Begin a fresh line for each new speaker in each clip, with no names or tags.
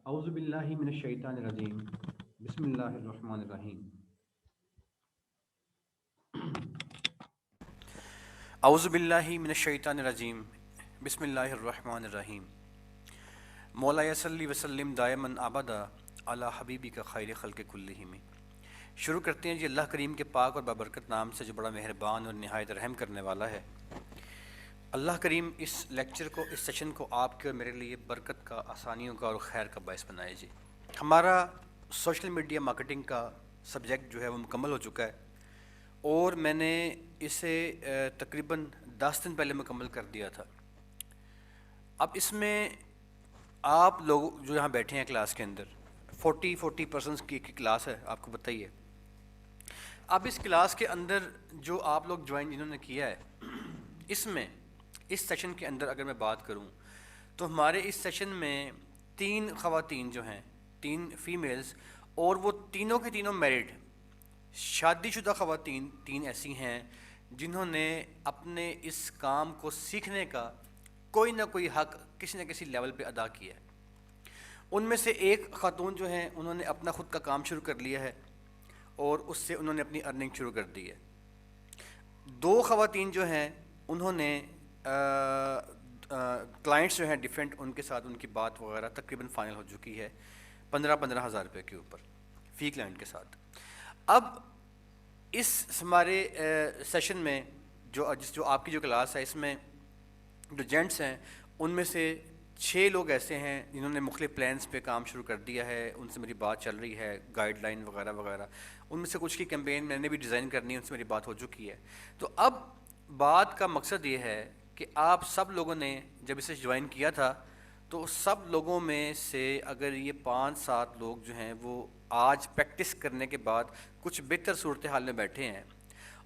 اعوذ باللہ من الشیطان الرجیم بسم اللہ الرحمن الرحیم
اعوذ باللہ من الشیطان الرجیم بسم اللہ الرحمن الرحیم مولا صلی وسلم دائما ابدا علی حبیبی کا خیر خلق کلہم۔ شروع کرتے ہیں جی اللہ کریم کے پاک اور بابرکت نام سے جو بڑا مہربان اور نہایت رحم کرنے والا ہے۔ اللہ کریم اس لیکچر کو، اس سیشن کو آپ کے اور میرے لیے برکت کا، آسانیوں کا اور خیر کا باعث بنائے جی۔ ہمارا سوشل میڈیا مارکیٹنگ کا سبجیکٹ جو ہے وہ مکمل ہو چکا ہے، اور میں نے اسے تقریباً 10 دن پہلے مکمل کر دیا تھا۔ اب اس میں آپ لوگ جو یہاں بیٹھے ہیں کلاس کے اندر 40 پرسنس کی ایک کلاس ہے، آپ کو بتائیے۔ اب اس کلاس کے اندر جو آپ لوگ جوائن جنہوں نے کیا ہے، اس میں اس سیشن کے اندر اگر میں بات کروں تو ہمارے اس سیشن میں 3 خواتین جو ہیں، 3 فیمیلز، اور وہ تینوں کے تینوں میرڈ شادی شدہ خواتین 3 ایسی ہیں جنہوں نے اپنے اس کام کو سیکھنے کا کوئی نہ کوئی حق کسی نہ کسی لیول پہ ادا کیا ہے۔ ان میں سے ایک خاتون جو ہیں انہوں نے اپنا خود کا کام شروع کر لیا ہے اور اس سے انہوں نے اپنی ارننگ شروع کر دی ہے۔ 2 خواتین جو ہیں انہوں نے کلائنٹس جو ہیں ڈیفرنٹ، ان کے ساتھ ان کی بات وغیرہ تقریباً فائنل ہو چکی ہے 15 ہزار روپے کے اوپر فی کلائنٹ کے ساتھ۔ اب اس ہمارے سیشن میں جو آپ کی جو کلاس ہے، اس میں جو جینٹس ہیں ان میں سے 6 لوگ ایسے ہیں جنہوں نے مختلف پلانس پہ کام شروع کر دیا ہے، ان سے میری بات چل رہی ہے، گائیڈ لائن وغیرہ وغیرہ۔ ان میں سے کچھ کی کیمپین میں نے بھی ڈیزائن کرنی ہے، ان سے میری بات ہو چکی ہے۔ تو اب بات کا مقصد یہ ہے کہ آپ سب لوگوں نے جب اسے جوائن کیا تھا تو سب لوگوں میں سے اگر یہ 5-7 لوگ جو ہیں وہ آج پریکٹس کرنے کے بعد کچھ بہتر صورتحال میں بیٹھے ہیں،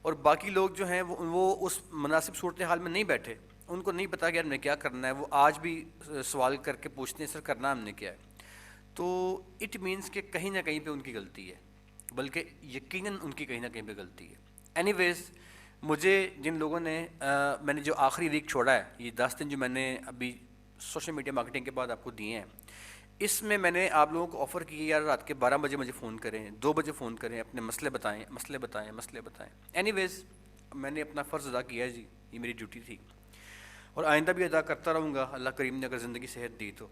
اور باقی لوگ جو ہیں وہ اس مناسب صورتحال میں نہیں بیٹھے، ان کو نہیں پتا کہ ہم نے کیا کرنا ہے، وہ آج بھی سوال کر کے پوچھتے ہیں سر کرنا ہم نے کیا ہے۔ تو اٹ مینس کہ کہیں نہ کہیں پہ ان کی غلطی ہے، بلکہ یقیناً ان کی کہیں نہ کہیں پہ غلطی ہے۔ اینی ویز، مجھے جن لوگوں نے میں نے جو آخری ویک چھوڑا ہے، یہ 10 دن جو میں نے ابھی سوشل میڈیا مارکیٹنگ کے بعد آپ کو دیے ہیں، اس میں نے آپ لوگوں کو آفر کی یار رات کے 12 بجے مجھے فون کریں، 2 بجے فون کریں، اپنے مسئلے بتائیں، مسئلے بتائیں، مسئلے بتائیں۔ اینی ویز، میں نے اپنا فرض ادا کیا ہے جی، یہ میری ڈیوٹی تھی اور آئندہ بھی ادا کرتا رہوں گا اللہ کریم نے اگر زندگی صحت دی تو۔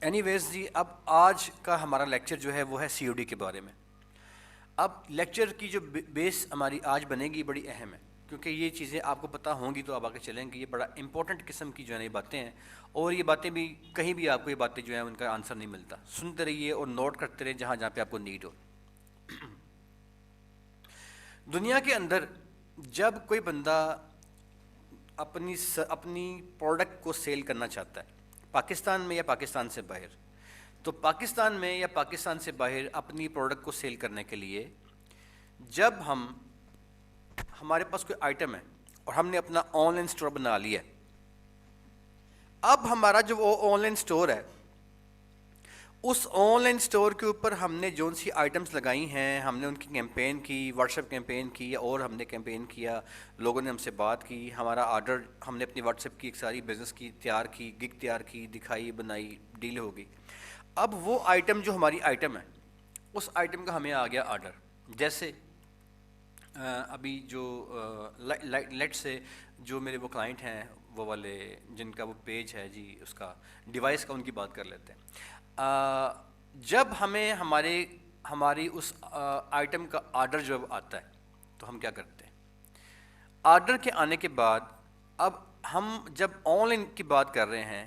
اینی ویز جی، اب آج کا ہمارا لیکچر جو ہے وہ ہے سی او ڈی کے بارے میں۔ اب لیکچر کی جو بیس ہماری آج بنے گی بڑی اہم ہے، کیونکہ یہ چیزیں آپ کو پتہ ہوں گی تو آپ آگے چلیں گے۔ یہ بڑا امپورٹنٹ قسم کی جو ہے یہ باتیں ہیں، اور یہ باتیں بھی کہیں بھی آپ کو یہ باتیں جو ہیں ان کا آنسر نہیں ملتا۔ سنتے رہیے اور نوٹ کرتے رہیے جہاں جہاں پہ آپ کو نیڈ ہو۔ دنیا کے اندر جب کوئی بندہ اپنی پروڈکٹ کو سیل کرنا چاہتا ہے، پاکستان میں یا پاکستان سے باہر، تو پاکستان میں یا پاکستان سے باہر اپنی پروڈکٹ کو سیل کرنے کے لیے جب ہمارے پاس کوئی آئٹم ہے اور ہم نے اپنا آن لائن اسٹور بنا لیا ہے، اب ہمارا جو وہ آن لائن اسٹور ہے، اس آن لائن اسٹور کے اوپر ہم نے جون سی آئٹمس لگائی ہیں، ہم نے ان کی کیمپین کی، واٹس ایپ کیمپین کی، اور ہم نے کیمپین کیا، لوگوں نے ہم سے بات کی، ہمارا آرڈر ہم نے اپنی واٹس ایپ کی ایک ساری بزنس کی تیار کی، گگ تیار کی، دکھائی، بنائی، ڈیل ہو گئی۔ اب وہ آئٹم جو ہماری آئٹم ہے، اس آئٹم کا ہمیں آ گیا آرڈر۔ جیسے ابھی جو لیٹ سے جو میرے وہ کلائنٹ ہیں، وہ والے جن کا وہ پیج ہے جی، اس کا ڈیوائس کا، ان کی بات کر لیتے ہیں۔ جب ہمیں ہماری اس آئٹم کا آرڈر جب آتا ہے تو ہم کیا کرتے ہیں؟ آرڈر کے آنے کے بعد اب ہم جب آن لائن کی بات کر رہے ہیں،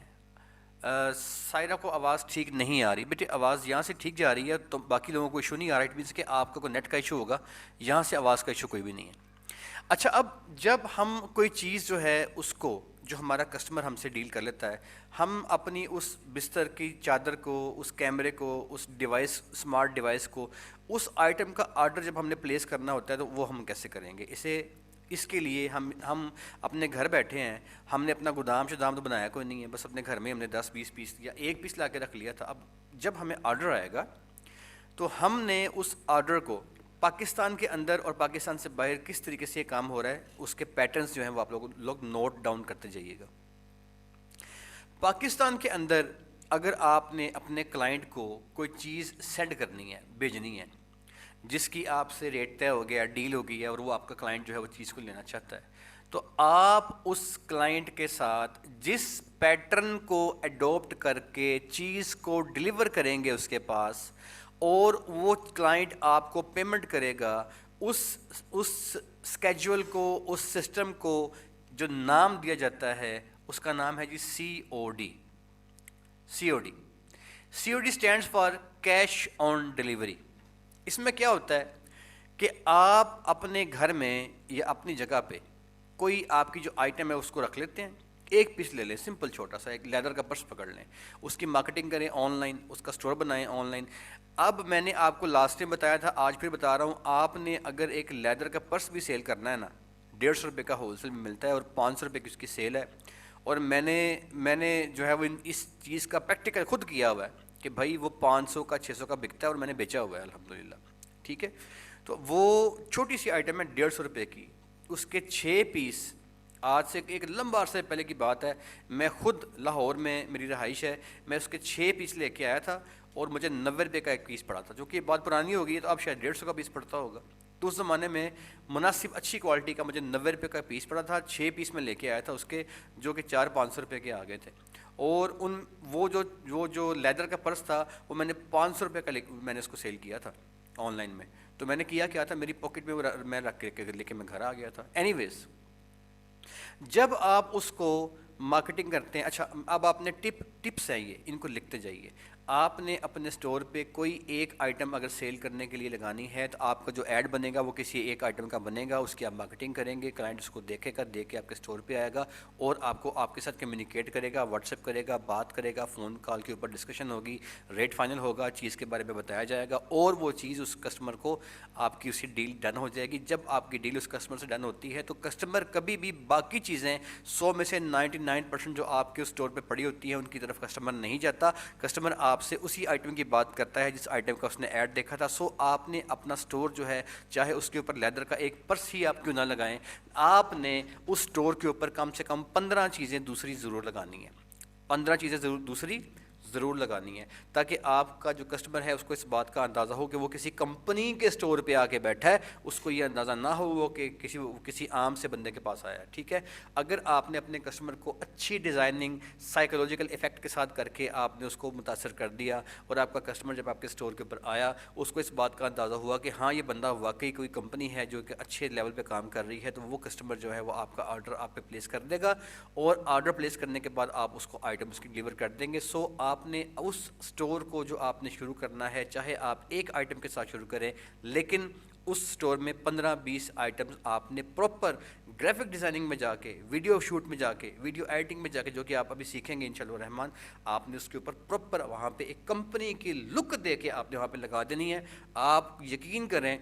سائرہ کو آواز ٹھیک نہیں آ رہی، بیٹے آواز یہاں سے ٹھیک جا رہی ہے تو باقی لوگوں کو ایشو نہیں آ رہا، اٹ مینس کہ آپ کو کوئی نیٹ کا ایشو ہوگا، یہاں سے آواز کا ایشو کوئی بھی نہیں ہے۔ اچھا، اب جب ہم کوئی چیز جو ہے اس کو، جو ہمارا کسٹمر ہم سے ڈیل کر لیتا ہے، ہم اپنی اس بستر کی چادر کو، اس کیمرے کو، اس ڈیوائس، اسمارٹ ڈیوائس کو، اس آئٹم کا آرڈر جب ہم نے پلیس کرنا ہوتا ہے تو وہ ہم کیسے کریں گے؟ اس کے لیے ہم اپنے گھر بیٹھے ہیں، ہم نے اپنا گودام شدام تو بنایا کوئی نہیں ہے، بس اپنے گھر میں ہم نے 10-20 پیس یا 1 پیس لا کے رکھ لیا تھا۔ اب جب ہمیں آرڈر آئے گا تو ہم نے اس آرڈر کو پاکستان کے اندر اور پاکستان سے باہر کس طریقے سے یہ کام ہو رہا ہے، اس کے پیٹرنز جو ہیں وہ آپ لوگ نوٹ ڈاؤن کرتے جائیے گا۔ پاکستان کے اندر اگر آپ نے اپنے کلائنٹ کو کوئی چیز سینڈ کرنی ہے، بھیجنی ہے، جس کی آپ سے ریٹ طے ہو گیا، ڈیل ہو گئی ہے، اور وہ آپ کا کلائنٹ جو ہے وہ چیز کو لینا چاہتا ہے، تو آپ اس کلائنٹ کے ساتھ جس پیٹرن کو اڈاپٹ کر کے چیز کو ڈلیور کریں گے اس کے پاس، اور وہ کلائنٹ آپ کو پیمنٹ کرے گا، اس اسکیجول کو، اس سسٹم کو جو نام دیا جاتا ہے اس کا نام ہے جی COD. COD. COD stands for cash on delivery. اس میں کیا ہوتا ہے کہ آپ اپنے گھر میں یا اپنی جگہ پہ کوئی آپ کی جو آئٹم ہے اس کو رکھ لیتے ہیں، ایک پیس لے لیں، سمپل چھوٹا سا ایک لیدر کا پرس پکڑ لیں، اس کی مارکیٹنگ کریں آن لائن، اس کا سٹور بنائیں آن لائن. اب میں نے آپ کو لاسٹ ٹائم بتایا تھا، آج پھر بتا رہا ہوں، آپ نے اگر ایک لیدر کا پرس بھی سیل کرنا ہے نا، 150 روپے کا ہول سیل میں ملتا ہے اور 500 روپے کی اس کی سیل ہے. اور میں نے جو ہے وہ اس چیز کا پریکٹیکل خود کیا ہوا ہے کہ بھائی وہ 500 کا 600 کا بکتا ہے اور میں نے بیچا ہوا ہے الحمدللہ. ٹھیک ہے، تو وہ چھوٹی سی آئٹم ہے 150 روپے کی، اس کے 6 پیس. آج سے ایک لمبا عرصے پہلے کی بات ہے، میں خود لاہور میں میری رہائش ہے، میں اس کے 6 پیس لے کے آیا تھا اور مجھے 90 روپے کا ایک پیس پڑا تھا، جو کہ بات پرانی ہو گئی ہے تو اب شاید 150 کا پیس پڑتا ہوگا. تو اس زمانے میں مناسب اچھی کوالٹی کا مجھے 90 روپے کا پیس پڑا تھا، 6 پیس میں لے کے آیا تھا اس کے، جو کہ 400-500 روپے کے آ گئے تھے. اور وہ جو لیدر کا پرس تھا وہ میں نے 500 روپے کا میں نے اس کو سیل کیا تھا آن لائن میں. تو میں نے کیا تھا، میری پاکٹ میں میں رکھ کے لے کے میں گھر آ گیا تھا. اینی ویز، جب آپ اس کو مارکیٹنگ کرتے ہیں، اچھا اب آپ نے ٹپس ہیں یہ، ان کو لکھتے جائیے. آپ نے اپنے سٹور پہ کوئی ایک آئٹم اگر سیل کرنے کے لیے لگانی ہے تو آپ کا جو ایڈ بنے گا وہ کسی ایک آئٹم کا بنے گا، اس کی آپ مارکیٹنگ کریں گے، کلائنٹ اس کو دیکھے گا، دیکھ کے آپ کے سٹور پہ آئے گا اور آپ کے ساتھ کمیونیکیٹ کرے گا، واٹس ایپ کرے گا، بات کرے گا، فون کال کے اوپر ڈسکشن ہوگی، ریٹ فائنل ہوگا، چیز کے بارے میں بتایا جائے گا اور وہ چیز اس کسٹمر کو، آپ کی اسی ڈیل ڈن ہو جائے گی. جب آپ کی ڈیل اس کسٹمر سے ڈن ہوتی ہے تو کسٹمر کبھی بھی باقی چیزیں 100 میں سے 99% جو آپ کے اسٹور پہ پڑی ہوتی ہیں ان کی طرف کسٹمر نہیں جاتا. کسٹمر آپ سے اسی آئٹم کی بات کرتا ہے جس آئٹم کا اس نے ایڈ دیکھا تھا. سو آپ نے اپنا سٹور جو ہے، چاہے اس کے اوپر لیدر کا ایک پرس ہی آپ کیوں نہ لگائیں، آپ نے اس سٹور کے اوپر کم سے کم 15 چیزیں دوسری ضرور لگانی ہیں. 15 چیزیں دوسری ضرور لگانی ہے، تاکہ آپ کا جو کسٹمر ہے اس کو اس بات کا اندازہ ہو کہ وہ کسی کمپنی کے سٹور پہ آ کے بیٹھا ہے، اس کو یہ اندازہ نہ ہو وہ کہ کسی عام سے بندے کے پاس آیا ہے. ٹھیک ہے، اگر آپ نے اپنے کسٹمر کو اچھی ڈیزائننگ سائیکولوجیکل ایفیکٹ کے ساتھ کر کے آپ نے اس کو متاثر کر دیا اور آپ کا کسٹمر جب آپ کے سٹور کے اوپر آیا اس کو اس بات کا اندازہ ہوا کہ ہاں یہ بندہ واقعی کوئی کمپنی ہے جو کہ اچھے لیول پہ کام کر رہی ہے، تو وہ کسٹمر جو ہے وہ آپ کا آرڈر آپ پہ پلیس کر دے گا اور آرڈر پلیس کرنے کے بعد آپ اس کو آئٹم اس کی ڈلیور کر دیں گے. سو آپ نے اس سٹور کو جو آپ نے شروع کرنا ہے، چاہے آپ ایک آئٹم کے ساتھ شروع کریں، لیکن اس سٹور میں 15-20 آئٹمز آپ نے پراپر گرافک ڈیزائننگ میں جا کے، ویڈیو شوٹ میں جا کے، ویڈیو ایڈیٹنگ میں جا کے، جو کہ آپ ابھی سیکھیں گے انشاءاللہ الرحمن، آپ نے اس کے اوپر پراپر وہاں پہ ایک کمپنی کی لک دے کے آپ نے وہاں پہ لگا دینی ہے. آپ یقین کریں،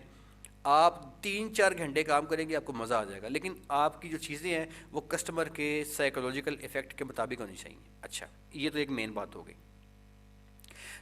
آپ 3-4 گھنٹے کام کریں گے، آپ کو مزہ آ جائے گا، لیکن آپ کی جو چیزیں ہیں وہ کسٹمر کے سائیکولوجیکل ایفیکٹ کے مطابق ہونی چاہیے. اچھا، یہ تو ایک مین بات ہو گئی.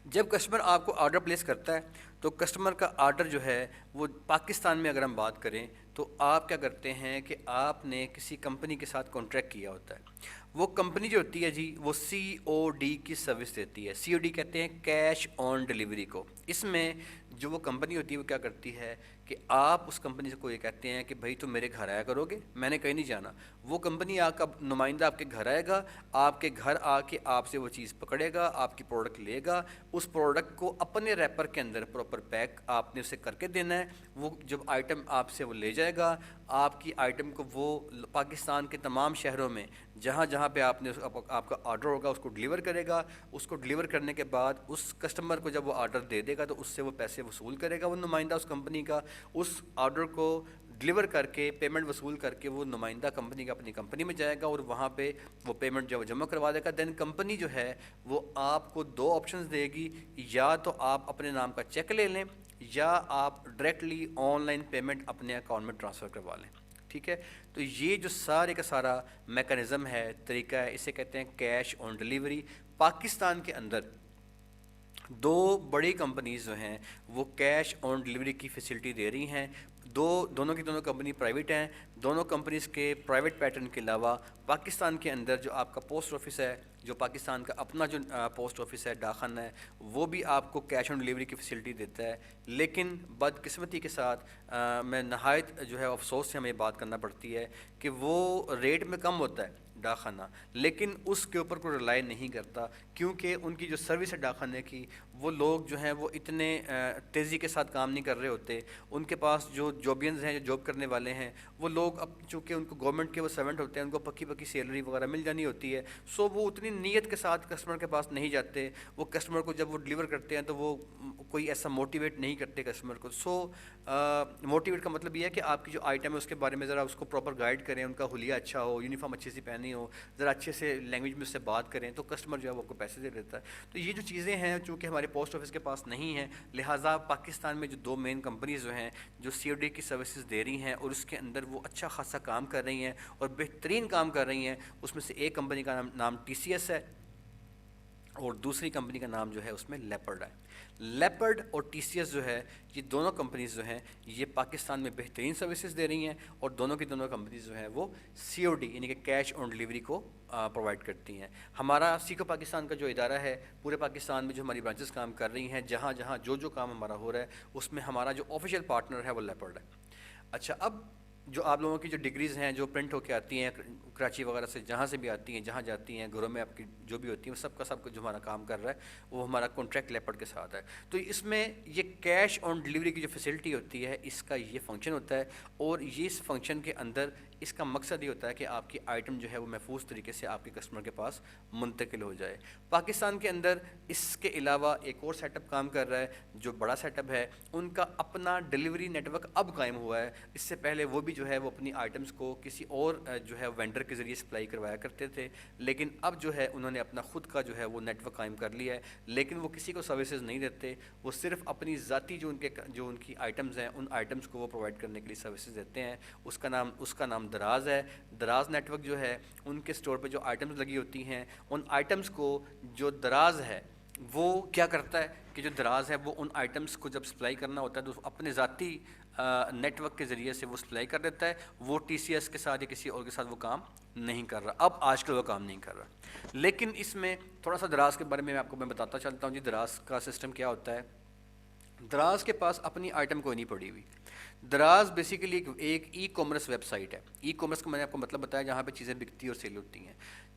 جب کسٹمر آپ کو آرڈر پلیس کرتا ہے تو کسٹمر کا آرڈر جو ہے وہ پاکستان میں اگر ہم بات کریں تو آپ کیا کرتے ہیں کہ آپ نے کسی کمپنی کے ساتھ کانٹریکٹ کیا ہوتا ہے. وہ کمپنی جو ہوتی ہے جی وہ COD کی سروس دیتی ہے. COD کہتے ہیں کیش آن ڈلیوری کو. اس میں جو وہ کمپنی ہوتی ہے وہ کیا کرتی ہے کہ آپ اس کمپنی سے کو یہ کہتے ہیں کہ بھائی تم میرے گھر آیا کرو گے، میں نے کہیں نہیں جانا. وہ کمپنی آپ کا نمائندہ آپ کے گھر آئے گا، آپ کے گھر آ کے آپ سے وہ چیز پکڑے گا، آپ کی پروڈکٹ لے گا، اس پروڈکٹ کو اپنے ریپر کے اندر پراپر پیک آپ نے اسے کر کے دینا ہے. وہ جب آئٹم آپ سے وہ لے جائے گا، آپ کی آئٹم کو وہ پاکستان کے تمام شہروں میں جہاں جہاں پہ آپ کا آرڈر ہوگا اس کو ڈلیور کرے گا. اس کو ڈلیور کرنے کے بعد اس کسٹمر کو جب وہ آرڈر دے دے گا تو اس سے وہ پیسے وصول کرے گا وہ نمائندہ اس کمپنی کا. اس آرڈر کو ڈلیور کر کے پیمنٹ وصول کر کے وہ نمائندہ کمپنی کا اپنی کمپنی میں جائے گا اور وہاں پہ وہ پیمنٹ جب جمع کروا دے گا. دین کمپنی جو ہے وہ آپ کو 2 آپشنز دے گی، یا تو آپ اپنے نام کا چیک لے لیں یا آپ ڈائریکٹلی آن لائن پیمنٹ اپنے اکاؤنٹ میں ٹرانسفر کروا لیں. ٹھیک ہے، تو یہ جو سارے کا سارا میکانزم ہے، طریقہ ہے، اسے کہتے ہیں کیش آن ڈلیوری. پاکستان کے اندر دو بڑی کمپنیز جو ہیں وہ کیش آن ڈلیوری کی فیسلٹی دے رہی ہیں. دونوں کی دونوں کمپنی پرائیویٹ ہیں. دونوں کمپنیز کے پرائیویٹ پیٹرن کے علاوہ پاکستان کے اندر جو آپ کا پوسٹ آفس ہے, جو پاکستان کا اپنا جو پوسٹ آفس ہے, ڈاک خانہ ہے, وہ بھی آپ کو کیش آن ڈلیوری کی فیسلٹی دیتا ہے. لیکن بدقسمتی کے ساتھ میں نہایت جو ہے افسوس سے ہمیں بات کرنا پڑتی ہے کہ وہ ریٹ میں کم ہوتا ہے ڈاک خانہ, لیکن اس کے اوپر کوئی رلائی نہیں کرتا, کیونکہ ان کی جو سروس ہے ڈاک خانے کی, وہ لوگ جو ہیں وہ اتنے تیزی کے ساتھ کام نہیں کر رہے ہوتے. ان کے پاس جو جوبینز ہیں, جو جاب کرنے والے ہیں, وہ لوگ اب چونکہ ان کو گورنمنٹ کے وہ سرونٹ ہوتے ہیں, ان کو پکی پکی سیلری وغیرہ مل جانی ہوتی ہے, سو وہ اتنی نیت کے ساتھ کسٹمر کے پاس نہیں جاتے. وہ کسٹمر کو جب وہ ڈلیور کرتے ہیں تو وہ کوئی ایسا موٹیویٹ نہیں کرتے کسٹمر کو. سو موٹیویٹ کا مطلب یہ ہے کہ آپ کی جو آئٹم ہے اس کے بارے میں ذرا اس کو پراپر گائیڈ کریں, ان کا حلیہ اچھا ہو, یونیفارم اچھی سی پہنی ہو, ذرا اچھے سے لینگویج میں اس سے بات کریں, تو کسٹمر جو ہے وہ آپ کو پیسے دے دیتا ہے. تو یہ جو چیزیں ہیں چونکہ ہمارے پوسٹ آفس کے پاس نہیں ہیں, لہٰذا پاکستان میں جو دو مین کمپنیز جو ہیں جو سی او ڈی کی سروسز دے رہی ہیں اور اس کے اندر وہ اچھا خاصا کام کر رہی ہیں اور بہترین کام کر رہی ہیں, اس میں سے ایک کمپنی کا نام ٹی سی ایس ہے اور دوسری کمپنی کا نام جو ہے اس میں لیپرڈ ہے. لیپرڈ اور ٹی سی ایس جو ہے, یہ دونوں کمپنیز جو ہیں یہ پاکستان میں بہترین سروسز دے رہی ہیں, اور دونوں کی دونوں کمپنیز جو ہیں وہ سی او ڈی یعنی کہ کیش آن ڈلیوری کو پرووائڈ کرتی ہیں. ہمارا سیکو پاکستان کا جو ادارہ ہے, پورے پاکستان میں جو ہماری برانچز کام کر رہی ہیں, جہاں جہاں جو کام ہمارا ہو رہا ہے, اس میں ہمارا جو آفیشیل پارٹنر ہے وہ لیپرڈ ہے. اچھا, اب جو آپ لوگوں کی جو ڈگریز ہیں جو پرنٹ ہو کے آتی ہیں کراچی وغیرہ سے, جہاں سے بھی آتی ہیں, جہاں جاتی ہیں, گھروں میں آپ کی جو بھی ہوتی ہیں, وہ سب کا جو ہمارا کام کر رہا ہے وہ ہمارا کانٹریکٹ لیپرڈ کے ساتھ ہے. تو اس میں یہ کیش آن ڈلیوری کی جو فیسلٹی ہوتی ہے, اس کا یہ فنکشن ہوتا ہے, اور یہ اس فنکشن کے اندر اس کا مقصد یہ ہوتا ہے کہ آپ کی آئٹم جو ہے وہ محفوظ طریقے سے آپ کے کسٹمر کے پاس منتقل ہو جائے. پاکستان کے اندر اس کے علاوہ ایک اور سیٹ اپ کام کر رہا ہے جو بڑا سیٹ اپ ہے, ان کا اپنا ڈلیوری نیٹ ورک اب قائم ہوا ہے. اس سے پہلے وہ بھی جو ہے وہ اپنی آئٹمس کو کسی اور جو ہے وینڈر کے ذریعے سپلائی کروایا کرتے تھے, لیکن اب جو ہے انہوں نے اپنا خود کا جو ہے وہ نیٹ ورک قائم کر لیا ہے. لیکن وہ کسی کو سروسز نہیں دیتے, وہ صرف اپنی ذاتی جو ان کی آئٹمز ہیں ان آئٹمز کو وہ پرووائڈ کرنے کے لیے سروسز دیتے ہیں. اس کا نام دراز ہے. دراز نیٹ ورک جو ہے, ان کے اسٹور پہ جو آئٹمز لگی ہوتی ہیں, ان آئٹمز کو جو دراز ہے وہ کیا کرتا ہے کہ جو دراز ہے وہ ان آئٹمز کو جب سپلائی کرنا ہوتا ہے تو اپنے ذاتی نیٹ ورک کے ذریعے سے وہ سپلائی کر دیتا ہے. وہ ٹی سی ایس کے ساتھ یا کسی اور کے ساتھ وہ کام نہیں کر رہا, اب آج کل وہ کام نہیں کر رہا. لیکن اس میں تھوڑا سا دراز کے بارے میں آپ کو میں بتاتا چلتا ہوں. جی, دراز کا سسٹم کیا ہوتا ہے. دراز کے پاس اپنی آئٹم کوئی نہیں پڑی ہوئی. دراز بیسیکلی ایک ای کامرس ویب سائٹ ہے. ای کامرس کا میں نے آپ کو مطلب بتایا جہاں پہ چیزیں بکتی اور سیل ہوتی ہیں.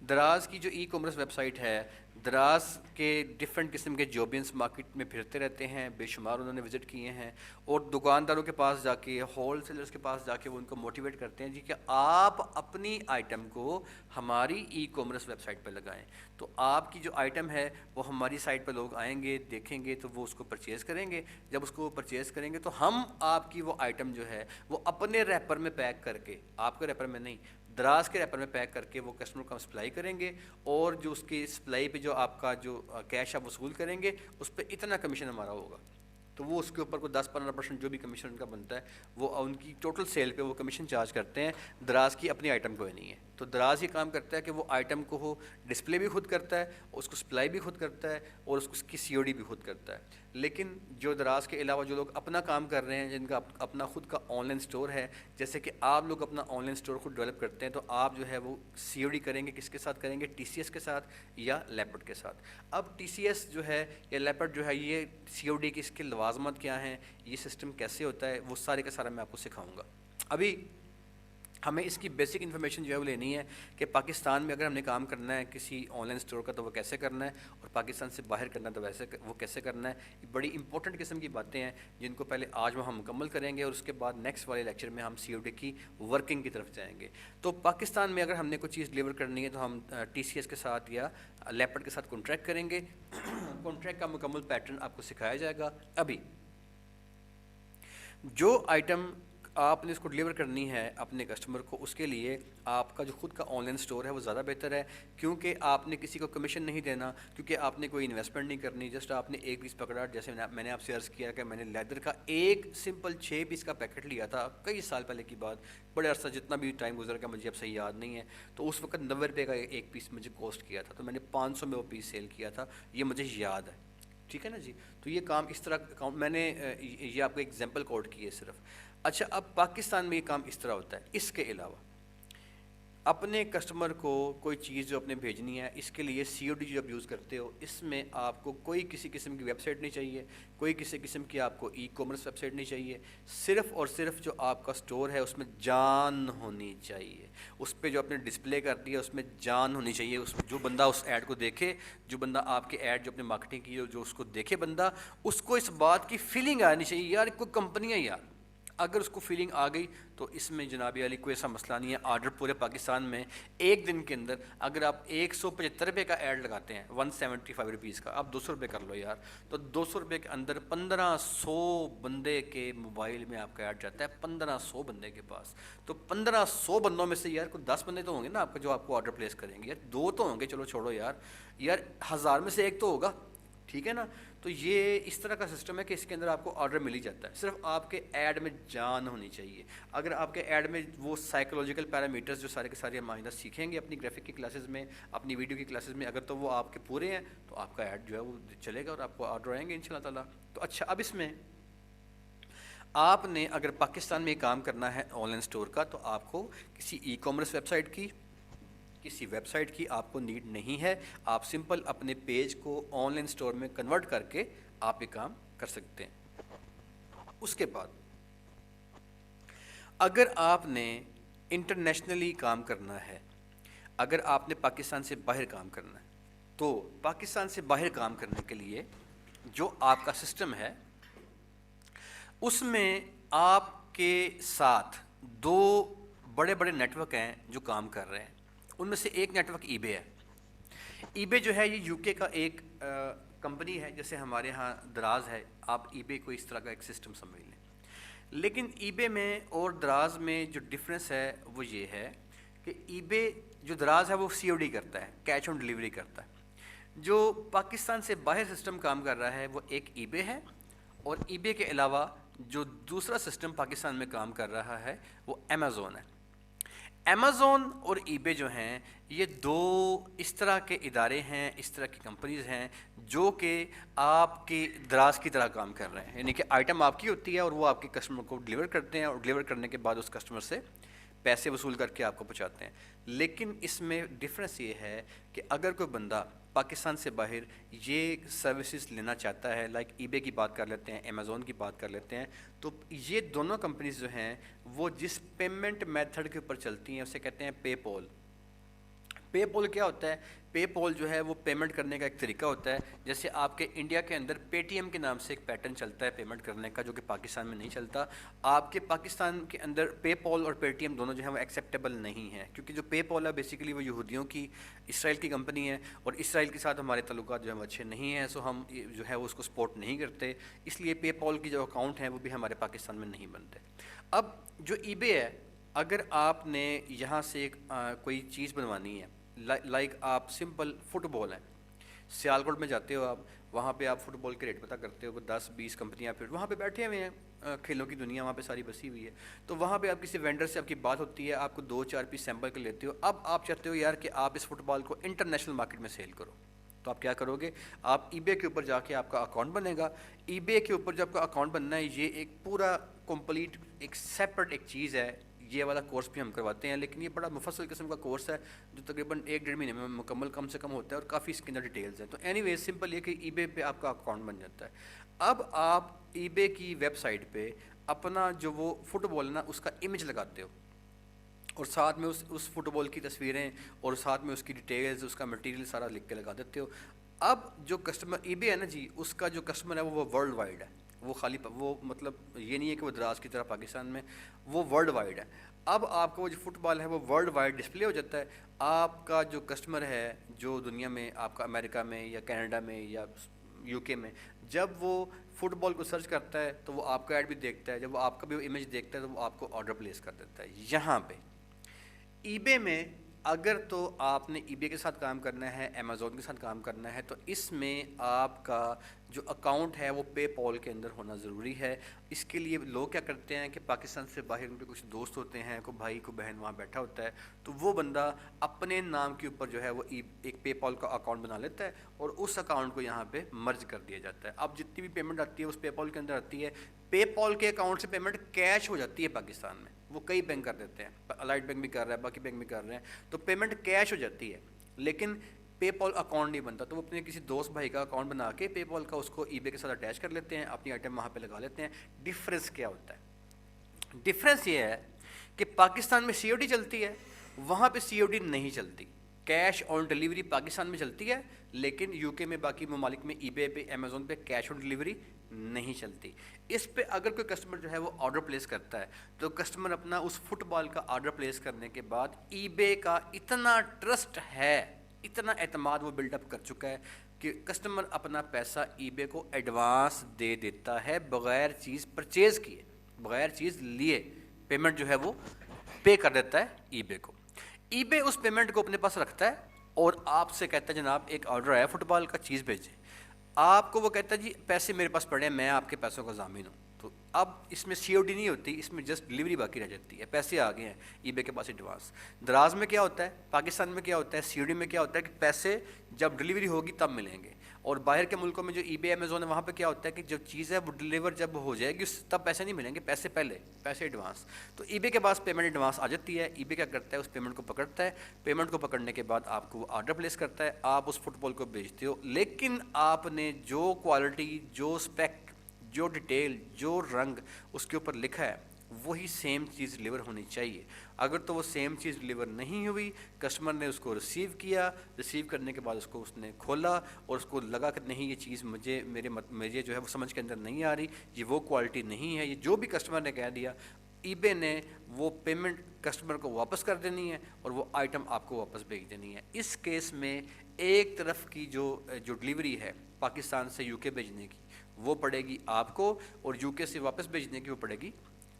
دراز کی جو ای کامرس ویب سائٹ ہے, دراز کے ڈفرینٹ قسم کے جوبینس مارکیٹ میں پھرتے رہتے ہیں, بے شمار انہوں نے وزٹ کیے ہیں, اور دکانداروں کے پاس جا کے, ہول سیلرس کے پاس جا کے وہ ان کو موٹیویٹ کرتے ہیں جی کہ آپ اپنی آئٹم کو ہماری ای کامرس ویب سائٹ پہ لگائیں. تو آپ کی جو آئٹم ہے وہ ہماری سائٹ پہ لوگ آئیں گے, دیکھیں گے, تو وہ اس کو پرچیز کریں گے. جب اس کو پرچیز کریں گے تو ہم آپ کی وہ آئٹم جو ہے وہ اپنے ریپر میں پیک کر کے, آپ کے ریپر میں نہیں, دراز کے ریپر میں پیک کر کے وہ کسٹمر کو ہم سپلائی کریں گے, اور جو اس کی سپلائی پہ جو آپ کا جو کیش آپ وصول کریں گے اس پہ اتنا کمیشن ہمارا ہوگا. تو وہ اس کے اوپر کوئی 10-15% جو بھی کمیشن ان کا بنتا ہے وہ ان کی ٹوٹل سیل پہ وہ کمیشن چارج کرتے ہیں. دراز کی اپنی آئٹم کوئی نہیں ہے. تو دراز یہ کام کرتا ہے کہ وہ آئٹم کو وہ ڈسپلے بھی خود کرتا ہے, اس کو سپلائی بھی خود کرتا ہے, اور اس کی سی او ڈی بھی خود کرتا ہے. لیکن جو دراز کے علاوہ جو لوگ اپنا کام کر رہے ہیں, جن کا اپنا خود کا آن لائن اسٹور ہے, جیسے کہ آپ لوگ اپنا آن لائن اسٹور خود ڈیولپ کرتے ہیں, تو آپ جو ہے وہ سی او ڈی کریں گے, کس کے ساتھ کریں گے, ٹی سی ایس کے ساتھ یا لیپرڈ کے ساتھ. اب ٹی سی ایس جو ہے یا لیپرڈ جو ہے, یہ سی او ڈی کی اس کے لوازمات کیا ہیں, یہ سسٹم کیسے ہوتا ہے, وہ سارے کا سارا میں آپ کو سکھاؤں گا. ابھی ہمیں اس کی بیسک انفارمیشن جو ہے وہ لینی ہے کہ پاکستان میں اگر ہم نے کام کرنا ہے کسی آن لائن اسٹور کا تو وہ کیسے کرنا ہے, اور پاکستان سے باہر کرنا ہے تو ویسے وہ کیسے کرنا ہے. یہ بڑی امپورٹنٹ قسم کی باتیں ہیں جن کو پہلے آج ہم مکمل کریں گے, اور اس کے بعد نیکسٹ والے لیکچر میں ہم سی او ڈی کی ورکنگ کی طرف جائیں گے. تو پاکستان میں اگر ہم نے کوئی چیز ڈلیور کرنی ہے تو ہم ٹی سی ایس کے ساتھ یا لیپرڈ کے ساتھ کانٹریکٹ کریں گے. کانٹریکٹ کا مکمل پیٹرن آپ کو سکھایا جائے گا. ابھی جو آئٹم آپ نے اس کو ڈلیور کرنی ہے اپنے کسٹمر کو, اس کے لیے آپ کا جو خود کا آن لائن اسٹور ہے وہ زیادہ بہتر ہے, کیونکہ آپ نے کسی کو کمیشن نہیں دینا, کیونکہ آپ نے کوئی انویسٹمنٹ نہیں کرنی. جسٹ آپ نے ایک پیس پکڑا, جیسے میں نے آپ سے عرض کیا کہ میں نے لیدر کا ایک سمپل 6 پیس کا پیکٹ لیا تھا کئی سال پہلے کی بات, بڑے عرصہ جتنا بھی ٹائم گزر گیا مجھے اب صحیح یاد نہیں ہے, تو اس وقت 90 روپے کا ایک پیس مجھے کاسٹ کیا تھا, تو میں نے 500 میں وہ پیس سیل کیا تھا, یہ مجھے یاد ہے. ٹھیک ہے نا جی. تو یہ کام اس طرح کاؤنٹ، میں نے یہ آپ کو ایگزامپل کوٹ کی ہے صرف. اچھا اب پاکستان میں یہ کام اس طرح ہوتا ہے. اس کے علاوہ اپنے کسٹمر کو کوئی چیز جو اپنے بھیجنی ہے، اس کے لیے سی او ڈی جو آپ یوز کرتے ہو، اس میں آپ کو کوئی کسی قسم کی ویب سائٹ نہیں چاہیے، کوئی کسی قسم کی آپ کو ای کامرس ویب سائٹ نہیں چاہیے. صرف اور صرف جو آپ کا سٹور ہے اس میں جان ہونی چاہیے. اس پہ جو آپ نے ڈسپلے کر دیا اس میں جان ہونی چاہیے. جو بندہ اس ایڈ کو دیکھے، جو بندہ آپ کے ایڈ جو اپنے مارکیٹنگ کی جو اس کو دیکھے بندہ، اس کو اس بات کی فیلنگ آنی چاہیے یار کوئی کمپنی ہے یار. اگر اس کو فیلنگ آ گئی تو اس میں جناب علی کوئی ایسا مسئلہ نہیں ہے. آرڈر پورے پاکستان میں ایک دن کے اندر اگر آپ 175 کا ایڈ لگاتے ہیں 175 روپیز کا، آپ 200 کر لو یار، تو 200 کے اندر 1500 بندے کے موبائل میں آپ کا ایڈ جاتا ہے، 1500 بندے کے پاس. تو 1500 بندوں میں سے یار کوئی 10 بندے تو ہوں گے نا آپ کا جو آپ کو آرڈر پلیس کریں گے، یار 2 تو ہوں گے، چلو چھوڑو یار 1000 میں سے ایک تو ہوگا. ٹھیک ہے نا. تو یہ اس طرح کا سسٹم ہے کہ اس کے اندر آپ کو آرڈر مل ہی جاتا ہے. صرف آپ کے ایڈ میں جان ہونی چاہیے. اگر آپ کے ایڈ میں وہ سائیکولوجیکل پیرامیٹرز جو سارے کے سارے ہم آئندہ سیکھیں گے اپنی گرافک کی کلاسز میں، اپنی ویڈیو کی کلاسز میں، اگر تو وہ آپ کے پورے ہیں تو آپ کا ایڈ جو ہے وہ چلے گا اور آپ کو آرڈر آئیں گے انشاءاللہ تعالیٰ. تو اچھا اب اس میں آپ نے اگر پاکستان میں یہ کام کرنا ہے آن لائن اسٹور کا، تو آپ کو کسی ای کامرس ویب سائٹ کی، کسی ویب سائٹ کی آپ کو نیڈ نہیں ہے. آپ سمپل اپنے پیج کو آن لائن اسٹور میں کنورٹ کر کے آپ یہ کام کر سکتے ہیں. اس کے بعد اگر آپ نے انٹرنیشنلی کام کرنا ہے، اگر آپ نے پاکستان سے باہر کام کرنا ہے، تو پاکستان سے باہر کام کرنے کے لیے جو آپ کا سسٹم ہے اس میں آپ کے ساتھ 2 بڑے بڑے نیٹ ورک ہیں جو کام کر رہے ہیں. ان میں سے ایک نیٹ ورک ای بے ہے. ای بے جو ہے یہ یو کے کا ایک کمپنی ہے، جیسے ہمارے ہاں دراز ہے، آپ ای بے کو اس طرح کا ایک سسٹم سمجھ لیں. لیکن ای بے میں اور دراز میں جو ڈفرینس ہے وہ یہ ہے کہ ای بے جو دراز ہے وہ سی او ڈی کرتا ہے، کیش آن ڈلیوری کرتا ہے. جو پاکستان سے باہر سسٹم کام کر رہا ہے وہ ایک ای بے ہے، اور ای بے کے علاوہ جو دوسرا سسٹم پاکستان میں کام کر رہا ہے وہ امیزون ہے. امیزون اور ای بے جو ہیں یہ 2 اس طرح کے ادارے ہیں، اس طرح کی کمپنیز ہیں جو کہ آپ کے دراز کی طرح کام کر رہے ہیں. یعنی کہ آئٹم آپ کی ہوتی ہے اور وہ آپ کے کسٹمر کو ڈلیور کرتے ہیں، اور ڈلیور کرنے کے بعد اس کسٹمر سے پیسے وصول کر کے آپ کو پہنچاتے ہیں. لیکن اس میں ڈفرینس یہ ہے کہ اگر کوئی بندہ پاکستان سے باہر یہ سروسز لینا چاہتا ہے، لائک ای بے کی بات کر لیتے ہیں، امیزون کی بات کر لیتے ہیں، تو یہ دونوں کمپنیز جو ہیں وہ جس پیمنٹ میتھڈ کے اوپر چلتی ہیں اسے کہتے ہیں پے پول. پے پول کیا ہوتا ہے؟ پے پول جو ہے وہ پیمنٹ کرنے کا ایک طریقہ ہوتا ہے. جیسے آپ کے انڈیا کے اندر پے ٹی ایم کے نام سے ایک پیٹرن چلتا ہے پیمنٹ کرنے کا، جو کہ پاکستان میں نہیں چلتا. آپ کے پاکستان کے اندر پے پول اور پے ٹی ایم دونوں جو ہیں وہ ایکسیپٹیبل نہیں ہیں، کیونکہ جو پے پول ہے بیسیکلی وہ یہودیوں کی، اسرائیل کی کمپنی ہے، اور اسرائیل کے ساتھ ہمارے تعلقات جو ہیں وہ اچھے نہیں ہیں، سو ہم جو ہے وہ اس کو سپورٹ نہیں کرتے. اس لیے پے پول کی جو اکاؤنٹ ہیں وہ بھی ہمارے پاکستان میں نہیں بنتے. اب جو ای بے ہے، اگر آپ نے یہاں سے کوئی چیز بنوانی ہے، لائک آپ سمپل فٹ بال ہیں، سیالکوٹ میں جاتے ہو آپ، وہاں پہ آپ فٹ بال کے ریٹ پتہ کرتے ہو، 10-20 کمپنیاں پھر وہاں پہ بیٹھے ہوئے ہیں، کھیلوں کی دنیا وہاں پہ ساری بسی ہوئی ہے. تو وہاں پہ آپ کسی وینڈر سے آپ کی بات ہوتی ہے، آپ کو 2-4 پیس سیمپل کے لیتے ہو. اب آپ چاہتے ہو یار کہ آپ اس فٹ بال کو انٹرنیشنل مارکیٹ میں سیل کرو، تو آپ کیا کرو گے؟ آپ ای بے کے اوپر جا کے آپ کا اکاؤنٹ بنے گا. ای بے کے اوپر جو آپ کا اکاؤنٹ بننا ہے یہ ایک پورا کمپلیٹ ایک سیپریٹ ایک چیز ہے. یہ والا کورس بھی ہم کرواتے ہیں، لیکن یہ بڑا مفصل قسم کا کورس ہے جو تقریباً 1-1.5 مہینے میں مکمل کم سے کم ہوتا ہے، اور کافی اس کے اندر ڈیٹیلز ہیں. تو اینی ویز سمپل یہ کہ ای بے پہ آپ کا اکاؤنٹ بن جاتا ہے. اب آپ ای بے کی ویب سائٹ پہ اپنا جو وہ فٹ بال ہے نا اس کا امیج لگاتے ہو، اور ساتھ میں اس فٹ بال کی تصویریں اور ساتھ میں اس کی ڈیٹیلز، اس کا مٹیریل سارا لکھ کے لگا دیتے ہو. اب جو کسٹمر ای بے ہے نا جی، اس کا جو کسٹمر ہے وہ ورلڈ وائڈ ہے. وہ خالی وہ مطلب یہ نہیں ہے کہ وہ دراز کی طرح پاکستان میں، وہ ورلڈ وائڈ ہے. اب آپ کا وہ جو فٹ بال ہے وہ ورلڈ وائڈ ڈسپلے ہو جاتا ہے. آپ کا جو کسٹمر ہے جو دنیا میں، آپ کا امریکہ میں یا کینیڈا میں یا یو کے میں، جب وہ فٹ بال کو سرچ کرتا ہے تو وہ آپ کا ایڈ بھی دیکھتا ہے. جب وہ آپ کا بھی امیج دیکھتا ہے تو وہ آپ کو آرڈر پلیس کر دیتا ہے. یہاں پہ ای بے میں اگر تو آپ نے ای بے کے ساتھ کام کرنا ہے، امیزون کے ساتھ کام کرنا ہے، تو اس میں آپ کا جو اکاؤنٹ ہے وہ پے پال کے اندر ہونا ضروری ہے. اس کے لیے لوگ کیا کرتے ہیں کہ پاکستان سے باہر ان کے کچھ دوست ہوتے ہیں, کوئی بھائی کو بہن وہاں بیٹھا ہوتا ہے, تو وہ بندہ اپنے نام کے اوپر جو ہے وہ ایک پے پال کا اکاؤنٹ بنا لیتا ہے اور اس اکاؤنٹ کو یہاں پہ مرج کر دیا جاتا ہے. اب جتنی بھی پیمنٹ آتی ہے اس پے پال کے اندر آتی ہے. پے پال کے اکاؤنٹ سے پیمنٹ کیش ہو جاتی ہے پاکستان میں, وہ کئی بینک کر دیتے ہیں, الائٹ بینک بھی کر رہا ہے, باقی بینک بھی کر رہے ہیں, تو پیمنٹ کیش ہو جاتی ہے. لیکن پے پال اکاؤنٹ نہیں بنتا, تو وہ اپنے کسی دوست بھائی کا اکاؤنٹ بنا کے پے پال کا اس کو ای بے کے ساتھ اٹیچ کر لیتے ہیں, اپنی آئٹم وہاں پہ لگا لیتے ہیں. ڈفرینس کیا ہوتا ہے؟ ڈفرینس یہ ہے کہ پاکستان میں سی او ڈی چلتی ہے, وہاں پہ سی او ڈی نہیں چلتی. کیش آن ڈیلیوری پاکستان میں چلتی ہے, لیکن یو کے میں باقی ممالک میں ای بے پہ امیزون پہ کیش آن ڈیلیوری نہیں چلتی. اس پہ اگر کوئی کسٹمر جو ہے وہ آرڈر پلیس کرتا ہے تو کسٹمر اپنا اس فٹ بال کا آرڈر پلیس کرنے کے بعد ای بے کا اتنا ٹرسٹ ہے, اتنا اعتماد وہ بلڈ اپ کر چکا ہے کہ کسٹمر اپنا پیسہ ای بے کو ایڈوانس دے دیتا ہے بغیر چیز پرچیز کیے, بغیر چیز لیے پیمنٹ جو ہے وہ پے کر دیتا ہے ای بے کو. ای بے اس پیمنٹ کو اپنے پاس رکھتا ہے اور آپ سے کہتا ہے جناب ایک آرڈر آیا فٹ بال کا, چیز بھیجیں. آپ کو وہ کہتا ہے جی پیسے میرے پاس پڑے ہیں, میں آپ کے پیسوں کا ضامن ہوں. تو اب اس میں سی او ڈی نہیں ہوتی, اس میں جسٹ ڈلیوری باقی رہ جاتی ہے, پیسے آ گئے ہیں ای بے کے پاس ایڈوانس. دراز میں کیا ہوتا ہے, پاکستان میں کیا ہوتا ہے, سی او ڈی میں کیا ہوتا ہے کہ پیسے جب ڈلیوری ہوگی تب ملیں گے, اور باہر کے ملکوں میں جو ای بے امیزون ہے وہاں پہ کیا ہوتا ہے کہ جب چیز ہے وہ ڈلیور جب ہو جائے گی تب پیسے نہیں ملیں گے, پیسے پہلے, پیسے ایڈوانس. تو ای بے کے پاس پیمنٹ ایڈوانس آ جاتی ہے. ای بے کیا کرتا ہے, اس پیمنٹ کو پکڑتا ہے, پیمنٹ کو پکڑنے کے بعد آپ کو وہ آرڈر پلیس کرتا ہے, آپ اس فٹ بال کو بیچتے ہو, لیکن آپ نے جو کوالٹی, جو اسپیک, جو ڈیٹیل, جو رنگ اس کے اوپر لکھا ہے وہی سیم چیز ڈلیور ہونی چاہیے. اگر تو وہ سیم چیز ڈلیور نہیں ہوئی, کسٹمر نے اس کو ریسیو کیا, ریسیو کرنے کے بعد اس کو اس نے کھولا اور اس کو لگا کہ نہیں یہ چیز مجھے جو ہے وہ سمجھ کے اندر نہیں آ رہی, یہ وہ کوالٹی نہیں ہے, یہ جو بھی کسٹمر نے کہہ دیا, ای بے نے وہ پیمنٹ کسٹمر کو واپس کر دینی ہے اور وہ آئٹم آپ کو واپس بھیج دینی ہے. اس کیس میں ایک طرف کی جو ڈلیوری ہے پاکستان سے یو کے بھیجنے کی وہ پڑے گی آپ کو, اور یو کے سے واپس بھیجنے کی وہ پڑے گی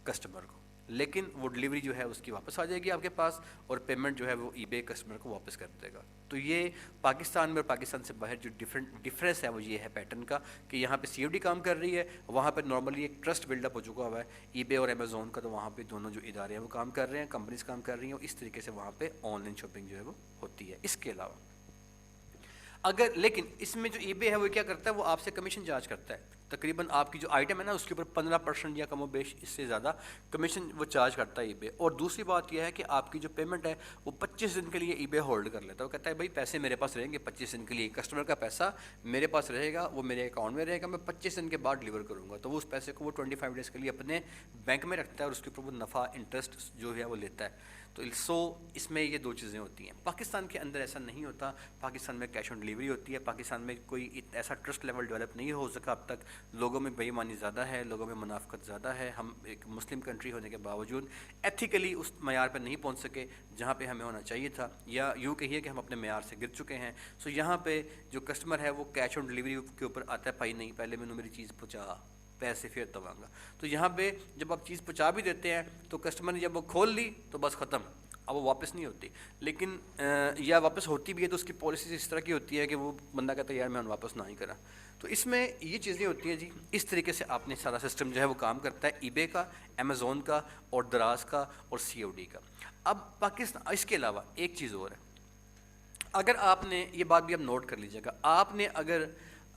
کسٹمر کو, لیکن وہ ڈلیوری جو ہے اس کی واپس آ جائے گی آپ کے پاس, اور پیمنٹ جو ہے وہ ای بے کسٹمر کو واپس کر دے گا. تو یہ پاکستان میں اور پاکستان سے باہر جو ڈفرینس ہے وہ یہ ہے پیٹرن کا, کہ یہاں پہ سی او ڈی کام کر رہی ہے, وہاں پہ نارملی ایک ٹرسٹ بلڈ اپ ہو چکا ہوا ہے ای بے اور امیزون کا, تو وہاں پہ دونوں جو ادارے ہیں وہ کام کر رہے ہیں, کمپنیز کام کر رہی ہیں, اور اس طریقے سے وہاں پہ آن لائن شاپنگ جو ہے وہ ہوتی ہے. اس کے علاوہ اگر, لیکن اس میں جو ای بے ہے وہ کیا کرتا ہے, وہ آپ سے کمیشن چارج کرتا ہے. تقریباً آپ کی جو آئٹم ہے نا اس کے اوپر 15% یا کم و بیش اس سے زیادہ کمیشن وہ چارج کرتا ہے ای بے. اور دوسری بات یہ ہے کہ آپ کی جو پیمنٹ ہے وہ 25 دن کے لیے ای بے ہولڈ کر لیتا ہے. وہ کہتا ہے بھائی پیسے میرے پاس رہیں گے 25 دن کے لیے, کسٹمر کا پیسہ میرے پاس رہے گا, وہ میرے اکاؤنٹ میں رہے گا, میں 25 دن کے بعد ڈلیور کروں گا. تو وہ اس پیسے کو وہ 25 ڈیز کے لیے اپنے بینک میں رکھتا ہے اور اس کے اوپر وہ نفع انٹرسٹ جو ہے وہ لیتا ہے. تو اس میں یہ دو چیزیں ہوتی ہیں. پاکستان کے اندر ایسا نہیں ہوتا, پاکستان میں کیش آن ڈلیوری ہوتی ہے. پاکستان میں کوئی ایسا ٹرسٹ لیول ڈیولپ نہیں ہو سکا اب تک, لوگوں میں بے ایمانی زیادہ ہے, لوگوں میں منافقت زیادہ ہے. ہم ایک مسلم کنٹری ہونے کے باوجود ایتھیکلی اس معیار پہ نہیں پہنچ سکے جہاں پہ ہمیں ہونا چاہیے تھا, یا یوں کہیے کہ ہم اپنے معیار سے گر چکے ہیں. سو یہاں پہ جو کسٹمر ہے وہ کیش آن ڈلیوری کے اوپر آتا ہے, بھائی نہیں پہلے میں نے میری چیز پہنچا, پیسے پھر دواں گا. تو یہاں پہ جب آپ چیز پہنچا بھی دیتے ہیں تو کسٹمر نے جب وہ کھول لی تو بس ختم, اب وہ واپس نہیں ہوتی. لیکن یا واپس ہوتی بھی ہے تو اس کی پالیسیز اس طرح کی ہوتی ہے کہ وہ بندہ کہتا ہے یار میں واپس نہ ہی کرا. تو اس میں یہ چیزیں ہوتی ہیں جی. اس طریقے سے آپ نے سارا سسٹم جو ہے وہ کام کرتا ہے ای بے کا, امیزون کا, اور دراز کا, اور سی او ڈی کا. اب پاکستان, اس کے علاوہ ایک چیز اور ہے, اگر آپ نے یہ بات بھی اب نوٹ کر لیجیے گا, آپ نے اگر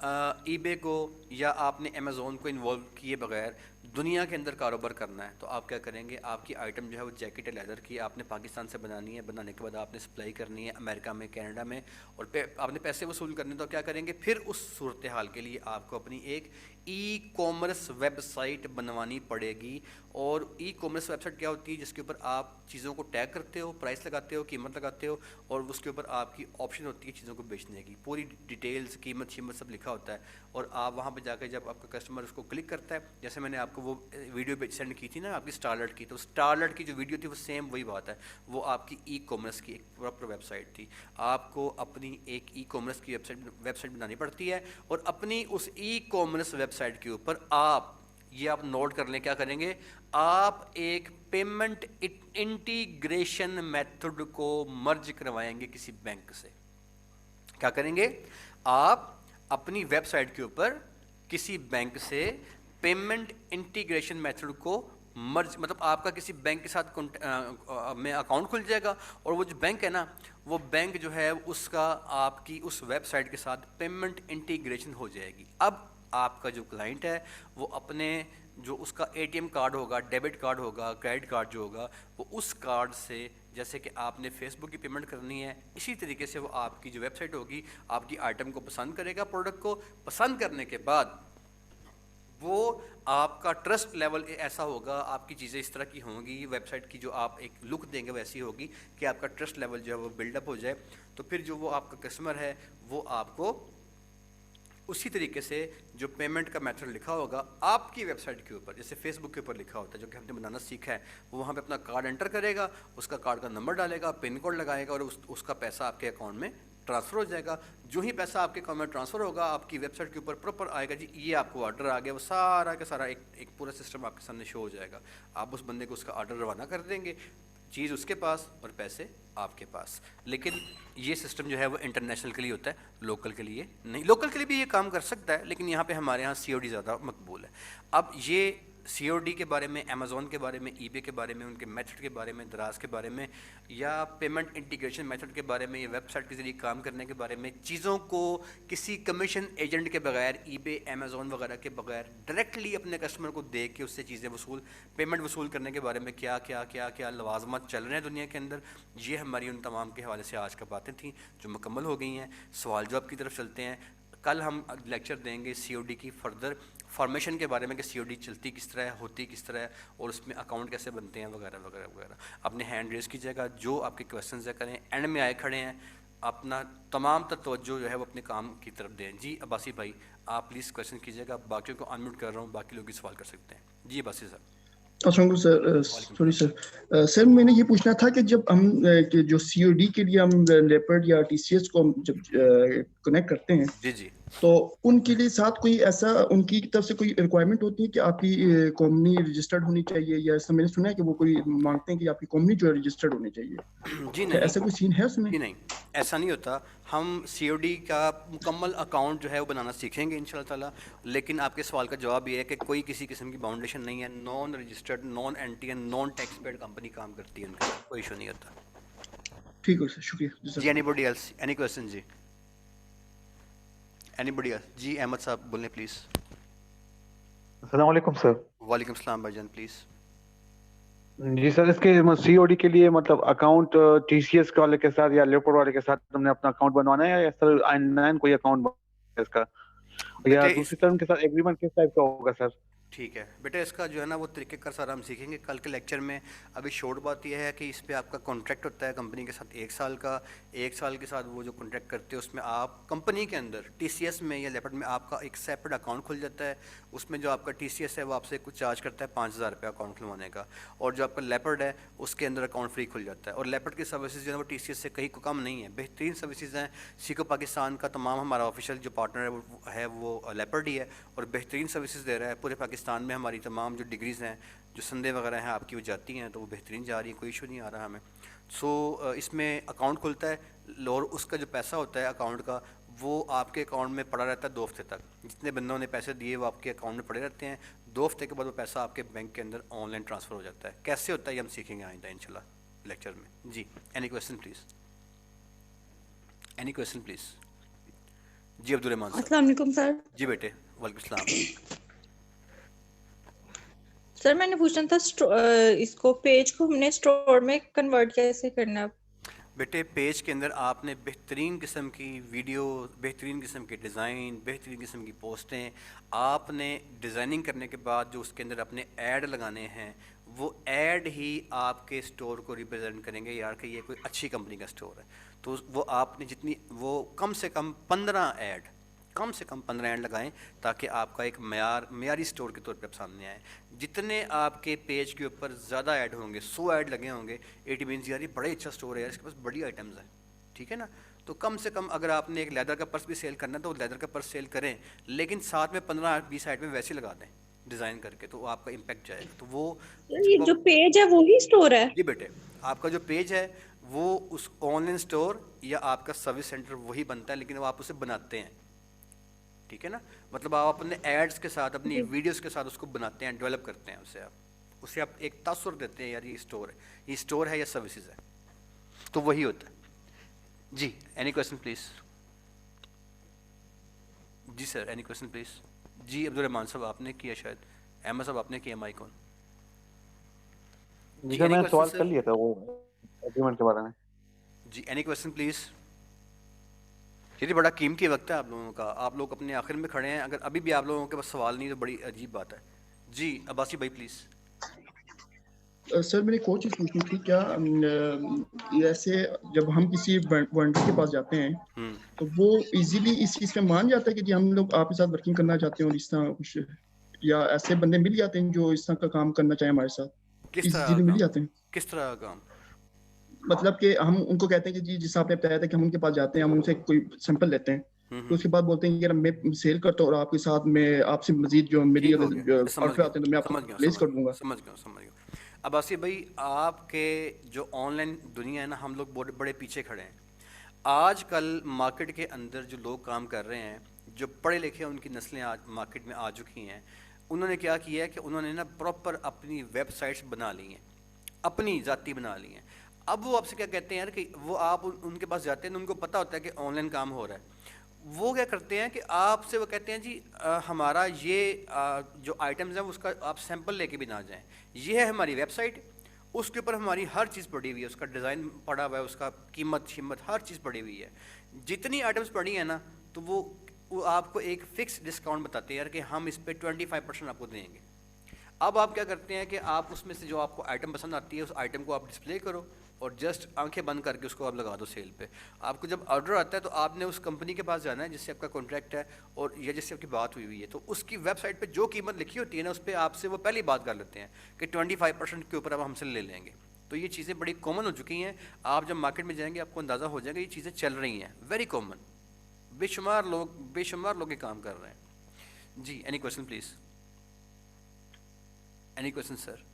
ای بے کو یا آپ نے امیزون کو انوالو کیے بغیر دنیا کے اندر کاروبار کرنا ہے تو آپ کیا کریں گے, آپ کی آئٹم جو ہے وہ جیکٹ ہے لیدر کی, آپ نے پاکستان سے بنانی ہے, بنانے کے بعد آپ نے سپلائی کرنی ہے امریکہ میں, کینیڈا میں, اور آپ نے پیسے وصول کرنے تو کیا کریں گے, پھر اس صورتحال کے لیے آپ کو اپنی ایک ای کامرس ویب سائٹ بنوانی پڑے گی. اور ای کامرس ویب سائٹ کیا ہوتی ہے, جس کے اوپر آپ چیزوں کو ٹیگ کرتے ہو, پرائس لگاتے ہو, قیمت لگاتے ہو, اور اس کے اوپر آپ کی آپشن ہوتی ہے چیزوں کو بیچنے کی, پوری ڈیٹیلز, قیمت شیمت سب لکھا ہوتا ہے. اور آپ وہاں پہ جا کے جب آپ کا کسٹمر اس کو کلک کرتا ہے, جیسے میں نے آپ کو وہ ویڈیو سینڈ کی تھی نا آپ کی اسٹارلٹ کی, تو اسٹارلٹ کی جو ویڈیو تھی وہ سیم وہی بات ہے, وہ آپ کی ای کامرس کی ایک پراپر ویب سائٹ تھی. آپ کو اپنی ایک ای کامرس کی ویب سائٹ بنانی پڑتی ہے, اور اپنی اس ای کامرس ویب سائٹ کے اوپر آپ, یہ آپ نوٹ کر لیں کیا کریں گے, آپ ایک پیمنٹ انٹیگریشن میتھڈ کو مرج کروائیں گے کسی بینک سے. کیا کریں گے, آپ اپنی ویب سائٹ کے اوپر کسی بینک سے پیمنٹ انٹیگریشن میتھڈ کو مرج، مطلب آپ کا کسی بینک کے ساتھ میں اکاؤنٹ کھل جائے گا، اور وہ جو بینک ہے نا، وہ بینک جو ہے اس کا آپ کی اس ویب سائٹ کے ساتھ پیمنٹ انٹیگریشن ہو جائے گی. اب آپ کا جو کلائنٹ ہے وہ اپنے جو اس کا اے ٹی ایم کارڈ ہوگا، ڈیبٹ کارڈ ہوگا، کریڈٹ کارڈ جو ہوگا، وہ اس کارڈ سے، جیسے کہ آپ نے فیس بک کی پیمنٹ کرنی ہے، اسی طریقے سے وہ آپ کی جو ویب سائٹ ہوگی آپ کی آئٹم کو پسند کرے گا، پروڈکٹ کو پسند کرنے کے بعد وہ آپ کا ٹرسٹ لیول ایسا ہوگا، آپ کی چیزیں اس طرح کی ہوں گی، ویب سائٹ کی جو آپ ایک لک دیں گے ویسی ہوگی کہ آپ کا ٹرسٹ لیول جو ہے وہ بلڈ اپ ہو جائے. تو پھر جو وہ آپ کا کسٹمر ہے وہ آپ کو اسی طریقے سے جو پیمنٹ کا میتھڈ لکھا ہوگا آپ کی ویب سائٹ کے اوپر، جیسے فیس بک کے اوپر لکھا ہوتا ہے جو کہ ہم نے بنانا سیکھا ہے، وہ وہاں پہ اپنا کارڈ انٹر کرے گا، اس کا کارڈ کا نمبر ڈالے گا، پن کوڈ لگائے گا، اور اس کا پیسہ آپ کے اکاؤنٹ میں ٹرانسفر ہو جائے گا. جو ہی پیسہ آپ کے اکاؤنٹ میں ٹرانسفر ہوگا آپ کی ویب سائٹ کے اوپر پراپر آئے گا، جی یہ آپ کو آرڈر آ گیا، وہ سارا کا سارا ایک پورا سسٹم آپ کے سامنے شو ہو جائے گا. آپ اس بندے کو اس کا آرڈر روانہ کر دیں گے، چیز اس کے پاس اور پیسے آپ کے پاس. لیکن یہ سسٹم جو ہے وہ انٹرنیشنل کے لیے ہوتا ہے، لوکل کے لیے نہیں. لوکل کے لیے بھی یہ کام کر سکتا ہے، لیکن یہاں پہ ہمارے یہاں سی او ڈی زیادہ مقبول ہے. اب یہ سی او ڈی کے بارے میں، امیزون کے بارے میں، ای بے کے بارے میں، ان کے میتھڈ کے بارے میں، دراز کے بارے میں، یا پیمنٹ انٹیگریشن میتھڈ کے بارے میں، یا ویب سائٹ کے ذریعے کام کرنے کے بارے میں، چیزوں کو کسی کمیشن ایجنٹ کے بغیر، ای بے، امیزون وغیرہ کے بغیر ڈائریکٹلی اپنے کسٹمر کو دے کے اس سے چیزیں پیمنٹ وصول کرنے کے بارے میں کیا کیا کیا کیا لوازمات چل رہے ہیں دنیا کے اندر، یہ ہماری ان تمام کے حوالے سے آج کا باتیں تھیں جو مکمل ہو گئی ہیں. سوال جواب کی طرف چلتے ہیں. کل ہم لیکچر دیں گے سی او ڈی کی فردر فارمیشن کے بارے میں کہ سی او ڈی چلتی کس طرح ہے، ہوتی کس طرح ہے، اور اس میں اکاؤنٹ کیسے بنتے ہیں وغیرہ وغیرہ وغیرہ. اپنے ہینڈ ریز کیجیے گا، جو آپ کے کویشچنز ہے کریں. اینڈ میں آئے کھڑے ہیں، اپنا تمام تر توجہ جو ہے وہ اپنے کام کی طرف دیں. جی عباسی بھائی آپ پلیز کویشچن کیجیے گا، باقیوں کو انمیوٹ کر رہا ہوں، باقی لوگ بھی سوال کر سکتے ہیں. جی عباسی صاحب.
السلام علیکم سر. سوری سر، سر میں نے یہ پوچھنا تھا کہ جب ہم جو سی او ڈی کے لیے ہم لیپرڈ یا ٹی سی ایس کو جب کنیکٹ کرتے ہیں،
جی جی
تو ان کے لیے ساتھ کوئی ایسا ان کی طرف سے کوئی ریکوائرمنٹ ہوتی ہے کہ آپ کی کمپنی رجسٹرڈ ہونی چاہیے، یا ایسا میں نے سنا ہے کہ وہ کوئی مانگتے ہیں کہ آپ کی کمپنی جو ہے رجسٹرڈ ہونی چاہیے؟
جی
کیا
نہیں،
ایسا کوئی سین ہے اس میں؟
جی نہیں، ایسا نہیں ہوتا. ہم سی او ڈی کا مکمل اکاؤنٹ جو ہے وہ بنانا سیکھیں گے انشاءاللہ تعالیٰ. لیکن آپ کے سوال کا جواب یہ ہے کہ کوئی کسی قسم کی باؤنڈیشن نہیں ہے. Non registered, non N T N, non tax paid company کام کرتی ہے، ان کا کوئی ایشو نہیں ہوتا.
ٹھیک ہے سر، شکریہ.
جی اینی بڈی ایلس، اینی کویشچن؟ جی اینی بڈی ایلس؟ جی احمد صاحب بولیں پلیز.
السلام علیکم سر.
وعلیکم السلام بھائی جان پلیز.
جی سر، اس کے سی او ڈی کے لیے مطلب اکاؤنٹ ٹی سی ایس والے کے ساتھ یا لیپر والے کے ساتھ ہم نے اپنا اکاؤنٹ بنوانا ہے، یا سر آن کوئی اکاؤنٹ اس کا، یا
بیٹے
دوسری طرف کے ساتھ ایگریمنٹ کس ٹائپ کا ہوگا سر؟
ٹھیک ہے بیٹا، اس کا جو ہے نا وہ طریقہ کار سارا ہم سیکھیں گے کل کے لیکچر میں. ابھی شورٹ بات یہ ہے کہ اس پہ آپ کا کانٹریکٹ ہوتا ہے کمپنی کے ساتھ 1 سال کا. 1 سال کے ساتھ وہ جو کانٹریکٹ کرتے ہیں اس میں آپ کمپنی کے اندر ٹی سی ایس میں یا لیپرڈ میں آپ کا ایک سیپریٹ اکاؤنٹ کھل جاتا ہے. اس میں جو آپ کا ٹی سی ایس ہے وہ آپ سے کچھ چارج کرتا ہے 5,000 روپیہ اکاؤنٹ کھلوانے کا، اور جو آپ کا لیپرڈ ہے اس کے اندر اکاؤنٹ فری کھل جاتا ہے. اور لیپرڈ کی سروسز جو ہے وہ ٹی سی ایس سے کہیں کو کم نہیں ہے، بہترین سروسز ہیں. سیکو پاکستان کا تمام ہمارا آفیشیل جو پارٹنر ہے وہ لیپرڈ ہی ہے، اور بہترین سروسز دے رہا ہے پورے پاکستان میں. ہماری تمام جو ڈگریز ہیں، جو سندے وغیرہ ہیں آپ کی، وہ جاتی ہیں، تو وہ بہترین جا رہی ہیں، کوئی ایشو نہیں آ رہا ہمیں. سو اس میں اکاؤنٹ کھلتا ہے، اور اس کا جو پیسہ ہوتا ہے اکاؤنٹ کا وہ آپ کے اکاؤنٹ میں پڑا رہتا ہے 2 ہفتے تک. جتنے بندوں نے پیسے دیے وہ آپ کے اکاؤنٹ میں پڑے رہتے ہیں. 2 ہفتے کے بعد وہ پیسہ آپ کے بینک کے اندر آن لائن ٹرانسفر ہو جاتا ہے. کیسے ہوتا ہے یہ ہم سیکھیں گے آئندہ انشاءاللہ لیکچر میں. جی any question please? Any question please? جی عبدالرحمان صاحب.
السلام علیکم سر.
جی بیٹے وعلیکم السلام.
سر میں نے پوچھنا تھا اس کو پیج کو ہم نے اسٹور میں کنورٹ کیسے کرنا ہے؟
بیٹے پیج کے اندر آپ نے بہترین قسم کی ویڈیو، بہترین قسم کے ڈیزائن، بہترین قسم کی پوسٹیں آپ نے ڈیزائننگ کرنے کے بعد جو اس کے اندر اپنے ایڈ لگانے ہیں، وہ ایڈ ہی آپ کے اسٹور کو ریپرزینٹ کریں گے یار کہ یہ کوئی اچھی کمپنی کا اسٹور ہے. تو وہ آپ نے جتنی وہ کم سے کم 15 ایڈ لگائیں تاکہ آپ کا ایک معیاری اسٹور کے طور پہ آپ سامنے آئے. جتنے آپ کے پیج کے اوپر زیادہ ایڈ ہوں گے، 100 ایڈ لگے ہوں گے، اٹ مینس یار یہ بڑا اچھا اسٹور ہے یار، اس کے پاس بڑی آئٹمز ہیں، ٹھیک ہے نا. تو کم سے کم اگر آپ نے ایک لیدر کا پرس بھی سیل کرنا ہے تو لیدر کا پرس سیل کریں، لیکن ساتھ میں 15-20 آئٹمیں ویسے لگا دیں ڈیزائن کر کے، تو آپ کا امپیکٹ جائے گا. تو وہ
یہ جو پیج ہے وہی اسٹور ہے؟
جی بیٹے آپ کا جو پیج ہے وہ اس آن لائن اسٹور یا آپ کا سروس سینٹر وہی بنتا ہے، لیکن وہ آپ اسے بناتے ہیں، ٹھیک ہے نا. مطلب آپ اپنے ایڈس کے ساتھ اپنی ویڈیوز کے ساتھ اس کو بناتے ہیں, ڈیولپ کرتے ہیں, اسے آپ ایک تاثر دیتے ہیں یار یہ اسٹور ہے یا سروسز ہے, تو وہی ہوتا ہے. جی اینی کویشچن پلیز. جی سر اینی کویشچن پلیز. جی عبدالرحمان صاحب آپ نے کیا, شاید احمد صاحب آپ نے کیا, مائک آن.
جی سر میں نے سوال کر لیا تھا وہ ایگریمنٹ کے بارے میں.
جی اینی کویشچن پلیز. یہ بڑا قیمتی وقت ہے آپ لوگوں کا, آپ لوگ اپنے آخر میں کھڑے ہیں, اگر ابھی بھی آپ لوگوں کے پاس سوال نہیں تو بڑی عجیب بات ہے. جی عباسی بھائی پلیز.
سر میں نے ایک اور چیز پوچھنی تھی, کیا ایسے جب ہم کسی وینڈر کے پاس جاتے ہیں تو وہ ایزیلی اس چیز پہ مان جاتا ہے کہ جی ہم لوگ آپ کے ساتھ ورکنگ کرنا چاہتے ہیں, اور اس طرح کچھ, یا ایسے بندے مل جاتے ہیں جو اس طرح کا کام کرنا چاہیں ہمارے ساتھ, ایزیلی مل جاتے ہیں؟
کس طرح کا کام؟
مطلب کہ ہم ان کو کہتے ہیں کہ جی جس آپ نے بتایا تھا کہ ہم ان کے پاس جاتے ہیں, ہم ان سے کوئی سیمپل لیتے ہیں, تو اس کے بعد بولتے ہیں کہ میں سیل کرتا ہوں اور آپ کے ساتھ میں آپ سے مزید جو میری آرڈر آتے ہیں تو میں آپ کو پلیس کر دوں گا.
سمجھ گیا. اب آصف بھائی آپ کے جو آن لائن دنیا ہے نا, ہم لوگ بڑے پیچھے کھڑے ہیں. آج کل مارکیٹ کے اندر جو لوگ کام کر رہے ہیں, جو پڑھے لکھے ان کی نسلیں آج مارکیٹ میں آ چکی ہیں, انہوں نے کیا کیا ہے کہ انہوں نے نا پراپر اپنی ویب سائٹس بنا لی ہیں, اپنی ذاتی بنا لی ہیں. اب وہ آپ سے کیا کہتے ہیں یار کہ وہ آپ ان کے پاس جاتے ہیں, ان کو پتہ ہوتا ہے کہ آن لائن کام ہو رہا ہے. وہ کیا کرتے ہیں کہ آپ سے وہ کہتے ہیں جی ہمارا یہ جو آئٹمز ہیں اس کا آپ سیمپل لے کے بھی نہ جائیں, یہ ہے ہماری ویب سائٹ, اس کے اوپر ہماری ہر چیز پڑی ہوئی ہے, اس کا ڈیزائن پڑا ہوا ہے, اس کا قیمت ہر چیز پڑی ہوئی ہے. جتنی آئٹمز پڑی ہیں نا تو وہ آپ کو ایک فکس ڈسکاؤنٹ بتاتے ہیں یار کہ ہم اس پہ 25% آپ کو دیں گے. اب آپ کیا کرتے ہیں کہ آپ اس میں سے جو آپ کو آئٹم پسند آتی ہے اس آئٹم کو آپ ڈسپلے کرو اور جسٹ آنکھیں بند کر کے اس کو آپ لگا دو سیل پہ. آپ کو جب آرڈر آتا ہے تو آپ نے اس کمپنی کے پاس جانا ہے جس سے آپ کا کانٹریکٹ ہے اور یا جس سے آپ کی بات ہوئی ہے, تو اس کی ویب سائٹ پہ جو قیمت لکھی ہوتی ہے نا اس پہ آپ سے وہ پہلی بات کر لیتے ہیں کہ 25% کے اوپر آپ ہم سے لے لیں گے. تو یہ چیزیں بڑی کامن ہو چکی ہیں. آپ جب مارکیٹ میں جائیں گے آپ کو اندازہ ہو جائے گا یہ چیزیں چل رہی ہیں, ویری کامن, بے شمار لوگ یہ کام کر رہے ہیں. جی any question please. Any question sir.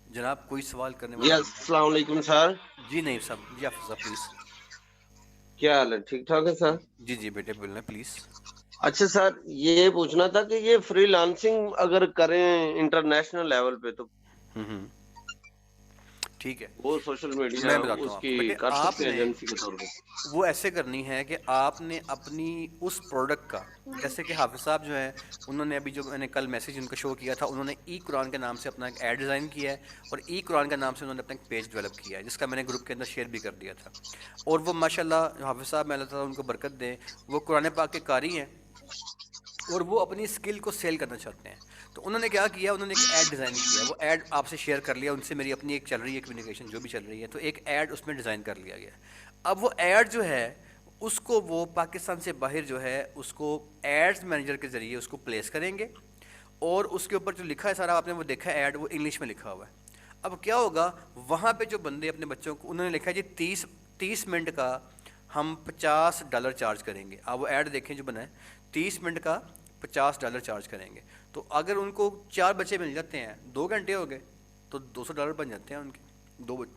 جناب کوئی سوال کرنے والا؟
السلام علیکم سر.
جی نہیں صاحب, جی حافظ صاحب پلیز.
کیا حال ہے, ٹھیک ٹھاک ہے سر؟
جی بیٹے بولنا پلیز.
اچھا سر, یہ پوچھنا تھا کہ یہ فری لانسنگ اگر کریں انٹرنیشنل لیول پہ تو
ٹھیک ہے,
وہ سوشل میڈیا
میں بتاتا ہوں
اس
آپ
کی
کو. بیٹے
کر
آپ
سکتے ہیں
نے
ایجنسی کے طور پہ؟
وہ ایسے کرنی ہے کہ آپ نے اپنی اس پروڈکٹ کا, جیسے کہ حافظ صاحب جو ہے انہوں نے ابھی جو میں نے کل میسیج ان کا شو کیا تھا, انہوں نے ای قرآن کے نام سے اپنا ایک ایڈ ڈیزائن کیا ہے اور ای قرآن کے نام سے انہوں نے اپنا ایک پیج ڈیولپ کیا ہے جس کا میں نے گروپ کے اندر شیئر بھی کر دیا تھا. اور وہ ماشاء اللہ حافظ صاحب میں اللہ تعالیٰ ان کو برکت دیں, وہ قرآن پاک کے قاری ہیں اور وہ اپنی اسکل کو سیل کرنا چاہتے ہیں. تو انہوں نے کیا کیا, انہوں نے ایک ایڈ ڈیزائن کیا, وہ ایڈ آپ سے شیئر کر لیا, ان سے میری اپنی ایک چل رہی ہے کمیونیکیشن جو بھی چل رہی ہے, تو ایک ایڈ اس میں ڈیزائن کر لیا گیا. اب وہ ایڈ جو ہے اس کو وہ پاکستان سے باہر جو ہے اس کو ایڈز مینیجر کے ذریعے اس کو پلیس کریں گے, اور اس کے اوپر جو لکھا ہے سارا آپ نے وہ دیکھا ہے ایڈ, وہ انگلش میں لکھا ہوا ہے. اب کیا ہوگا, وہاں پہ جو بندے اپنے بچوں کو انہوں نے لکھا ہے جی 30 منٹ کا ہم $50 چارج کریں گے. آپ وہ ایڈ دیکھیں جو بنا ہے, 30 منٹ کا $50 چارج کریں گے. تو اگر ان کو 4 بچے مل جاتے ہیں, 2 گھنٹے ہو گئے تو $200 بن جاتے ہیں ان کے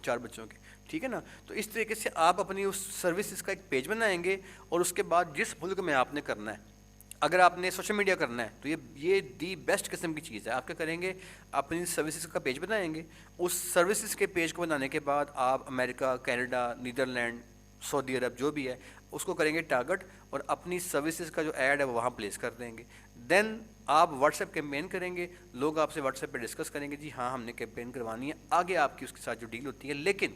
4 بچوں کے, ٹھیک ہے نا. تو اس طریقے سے آپ اپنی اس سروسز کا ایک پیج بنائیں گے, اور اس کے بعد جس ملک میں آپ نے کرنا ہے, اگر آپ نے سوشل میڈیا کرنا ہے تو یہ دی بیسٹ قسم کی چیز ہے. آپ کیا کریں گے, اپنی سروسز کا پیج بنائیں گے, اس سروسز کے پیج کو بنانے کے بعد آپ امریکہ, کینیڈا, نیدرلینڈ, سعودی عرب جو بھی ہے اس کو کریں گے ٹارگٹ, اور اپنی سروسز کا جو ایڈ ہے وہ وہاں پلیس کر دیں گے. دین آپ واٹس ایپ کیمپین کریں گے, لوگ آپ سے واٹس ایپ پہ ڈسکس کریں گے جی ہاں ہم نے کیمپین کروانی ہے, آگے آپ کی اس کے ساتھ جو ڈیل ہوتی ہے. لیکن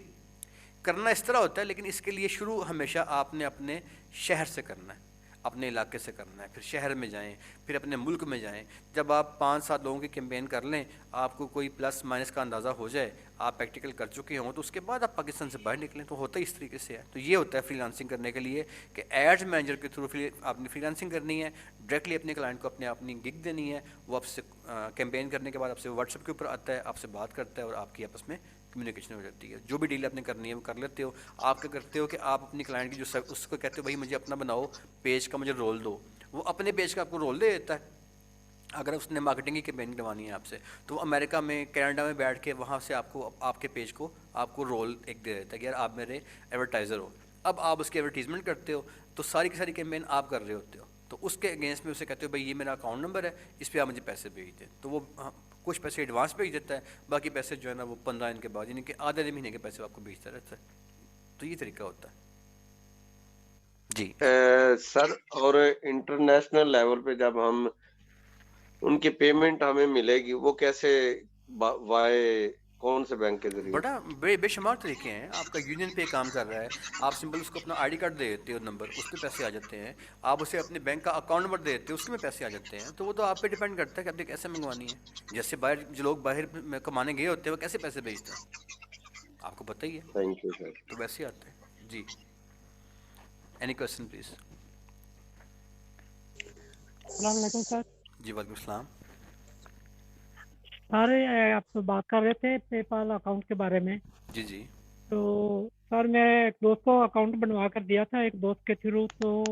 کرنا اس طرح ہوتا ہے, لیکن اس کے لیے شروع ہمیشہ آپ نے اپنے شہر سے کرنا ہے, اپنے علاقے سے کرنا ہے, پھر شہر میں جائیں, پھر اپنے ملک میں جائیں. جب آپ 5-7 لوگوں کی کیمپین کر لیں, آپ کو کوئی پلس مائنس کا اندازہ ہو جائے, آپ پریکٹیکل کر چکے ہوں, تو اس کے بعد آپ پاکستان سے باہر نکلیں. تو ہوتا ہی اس طریقے سے ہے. تو یہ ہوتا ہے فری لانسنگ کرنے کے لیے کہ ایڈز مینیجر کے تھرو آپ نے فری لانسنگ کرنی ہے, ڈائریکٹلی اپنے کلائنٹ کو اپنی گگ دینی ہے, وہ آپ سے کیمپین کرنے کے بعد آپ سے واٹس ایپ کے اوپر آتا ہے, آپ سے بات کرتا ہے, اور آپ کی آپس میں کمیونیکیشن ہو جاتی ہے. جو بھی ڈیل آپ نے کرنی ہے وہ کر لیتے ہو. آپ کیا کرتے ہو کہ آپ اپنی کلائنٹ کی جو اس کو کہتے ہو بھائی مجھے اپنا بناؤ پیج کا, مجھے رول دو, وہ اپنے پیج کا آپ کو رول دے دیتا ہے. اگر اس نے مارکیٹنگ کی کیمپین کروانی ہے آپ سے, تو وہ امریکہ میں, کینیڈا میں بیٹھ کے وہاں سے آپ کو آپ کے پیج کو آپ کو رول ایک دے دیتا ہے کہ یار آپ میرے ایڈورٹائزر ہو. اب آپ اس کی ایڈورٹیزمنٹ کرتے ہو, تو ساری کی ساری کیمپین آپ کر رہے ہوتے ہو, تو اس کے اگینسٹ میں اسے کہتے ہو بھائی یہ میرا اکاؤنٹ نمبر ہے, اس پہ آپ مجھے پیسے بھیج دیں, تو وہ کچھ پیسے ایڈوانس بھیج دیتا ہے, باقی پیسے جو ہے نا وہ 15 دن کے بعد, یعنی کہ آدھے مہینے کے پیسے آپ کو بھیجتا رہتا ہے. تو یہ طریقہ ہوتا ہے جی.
سر اور انٹرنیشنل لیول پہ جب ہم ان کی پیمنٹ ہمیں ملے گی وہ کیسے, وائے کون سے بینک کے ذریعے؟
بڑا بے شمار طریقے ہیں. آپ کا یونین پے کام کر رہا ہے, آپ سمپل اس کو اپنا آئی ڈی کارڈ دے دیتے ہو نمبر, اس میں پیسے آ جاتے ہیں. آپ اسے اپنے بینک کا اکاؤنٹ نمبر دے دیتے ہو, اس میں پیسے آ جاتے ہیں. تو وہ تو آپ پہ ڈیپینڈ کرتا ہے کہ آپ نے کیسے منگوانی ہے. جیسے باہر جو لوگ باہر کمانے گئے ہوتے ہیں وہ کیسے پیسے بھیجتے ہیں آپ کو پتہ ہی ہے,
تھینک یو سر.
تو ویسے آتے ہیں جی. Any question please.
السلام علیکم سر.
جی وعلیکم السلام.
سر آپ تو بات کر رہے تھے پے پال اکاؤنٹ کے بارے میں.
جی جی.
تو سر میں ایک دوست کو اکاؤنٹ بنوا کر دیا تھا ایک دوست کے تھرو, تو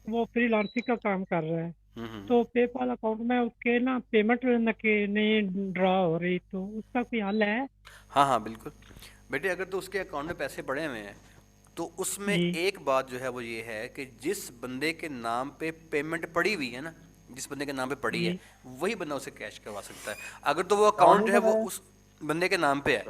وہ فری لانسنگ کا کام کر رہا ہے. تو پے پال اکاؤنٹ میں اس کے نا پیمنٹ نہیں ڈرا ہو رہی, تو اس کا کوئی حل ہے؟
ہاں بالکل بیٹے, اگر تو اس کے اکاؤنٹ میں پیسے پڑے ہوئے ہیں تو اس میں
جی
ایک بات جو ہے وہ یہ ہے کہ جس بندے کے نام پہ پیمنٹ پڑی ہوئی ہے نا, جس بندے کے نام پہ پڑی ہے
جی
وہی بندہ اسے کیش کروا سکتا ہے. اگر تو وہ اکاؤنٹ جو ہے وہ اس بندے کے نام پہ ہے,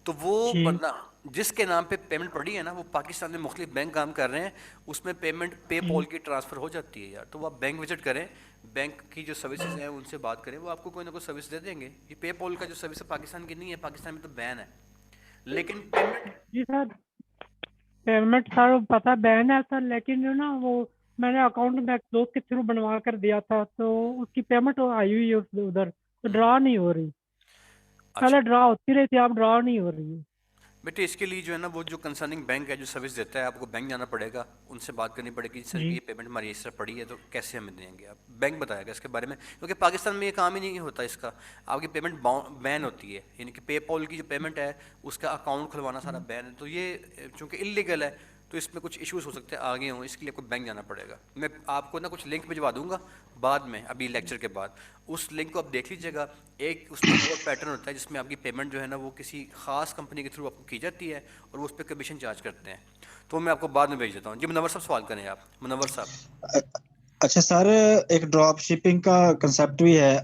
تو وہ
جی
بندہ جس کے نام پہ پیمنٹ پڑی ہے نا, وہ پاکستان میں مختلف بینک کام کر رہے ہیں, اس میں پیمنٹ پے پال کی ٹرانسفر ہو جاتی ہے یار. تو وہ آپ بینک وزٹ کریں, بینک کی جو سروسز ہیں ان سے بات کریں, وہ آپ کو کوئی نہ کوئی سروس دے دیں گے. یہ پے پال کا جو سروس ہے پاکستان کی نہیں ہے, پاکستان میں تو بین ہے, لیکن پیمنٹ
جی سر پیمنٹ سر پتہ بین ہے سر, لیکن جو نا وہ میں نے اکاؤنٹ میں ایک دوست کے تھرو بنوا کر دیا تھا, تو اس کی پیمنٹ آئی ہوئی ہے ادھر, تو ڈرا نہیں ہو رہی.
اچھا
پہلے ڈرا ہوتی رہی تھی, اب ڈرا نہیں ہو رہی ہے.
بیٹے اس کے لیے جو ہے نا وہ جو کنسرننگ بینک ہے جو سروس دیتا ہے, آپ کو بینک جانا پڑے گا, ان سے بات کرنی پڑے گی سر
جی
یہ پیمنٹ ہماری اس طرح پڑی ہے تو کیسے ہمیں دیں گے. آپ بینک بتائے گا اس کے بارے میں, کیونکہ پاکستان میں یہ کام ہی نہیں ہوتا اس کا. آپ کی پیمنٹ بین ہوتی ہے, یعنی کہ پے پال کی جو پیمنٹ ہے اس کا اکاؤنٹ کھلوانا سارا بین ہے. تو یہ چونکہ انلیگل ہے تو اس میں کچھ ایشوز ہو سکتے ہیں آگے ہوں, اس کے لیے کوئی بینک جانا پڑے گا. میں آپ کو نا کچھ لنک بھجوا دوں گا بعد میں, ابھی لیکچر کے بعد. اس لنک کو آپ دیکھ لیجیے گا. ایک اس میں اور پیٹرن ہوتا ہے جس میں آپ کی پیمنٹ جو ہے نا وہ کسی خاص کمپنی کے تھرو آپ کو کی جاتی ہے, اور وہ اس پہ کمیشن چارج کرتے ہیں. تو میں آپ کو بعد میں بھیج دیتا ہوں. جی منور صاحب سوال کریں آپ, منور صاحب.
اچھا سر, ایک ڈراپ شپنگ کا کنسیپٹ بھی ہے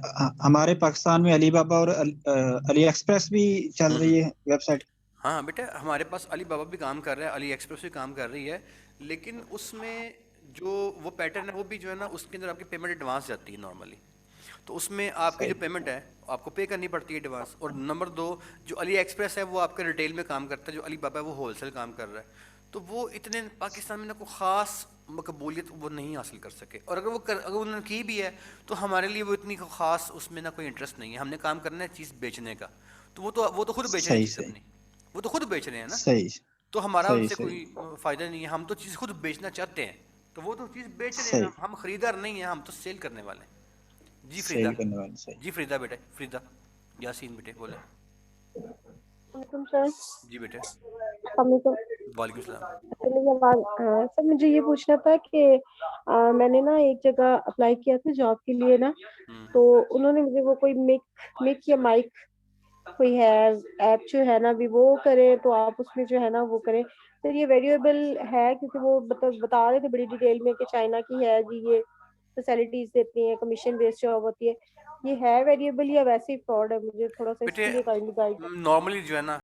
ہمارے پاکستان میں, علی بابا اور علی ایکسپریس بھی چل رہی ہے ویب سائٹ.
ہاں بیٹا ہمارے پاس علی بابا بھی کام کر رہا ہے, علی ایکسپریس بھی کام کر رہی ہے, لیکن اس میں جو وہ پیٹرن ہے وہ بھی جو ہے نا اس کے اندر آپ کی پیمنٹ ایڈوانس جاتی ہے نارملی. تو اس میں آپ کی جو پیمنٹ ہے آپ کو پے کرنی پڑتی ہے ایڈوانس. اور نمبر 2 جو علی ایکسپریس ہے وہ آپ کا ریٹیل میں کام کرتا ہے, جو علی بابا ہے وہ ہول سیل کام کر رہا ہے. تو وہ اتنے پاکستان میں نہ کوئی خاص مقبولیت وہ نہیں حاصل کر سکے, اور اگر انہوں نے کی بھی ہے تو ہمارے لیے وہ اتنی خاص اس میں نہ کوئی انٹرسٹ نہیں ہے. ہم نے کام کرنا ہے چیز بیچنے کا, تو وہ تو خود بیچ رہے ہیں چیز اپنی, وہ تو خود بیچ رہے ہیں نا, تو ہمارا ان سے کوئی فائدہ نہیں ہے. ہم تو چیز خود بیچنا چاہتے ہیں, تو وہ تو چیز بیچ رہے ہیں, ہم خریدار نہیں ہیں, ہم تو سیل کرنے والے ہیں. جی فریدہ, جی فریدہ بیٹے, فریدہ یاسین بیٹے بولے.
وعلیکم سر.
جی بیٹے.
السلام علیکم.
وعلیکم السلام.
سر مجھے یہ پوچھنا تھا کہ میں نے نا ایک جگہ اپلائی کیا تھا جاب کے لیے نا, تو انہوں نے مجھے وہ کوئی مک یا مائک کوئی ہے ایپ جو ہے نا بھی وہ کرے, تو آپ اس میں جو ہے نا وہ کریں. سر یہ ویریبل ہے کیونکہ وہ بتا رہے تھے بڑی ڈیٹیل میں کہ چائنا کی ہے جی, یہ فیسلٹیز دیتی ہیں, کمیشن بیسڈ جاب ہوتی ہے. یہ ہے ویریبل یا ویسے ہی فراڈ ہے؟ مجھے تھوڑا سا اس کے لیے گائڈ.
نارملی جو ہے نا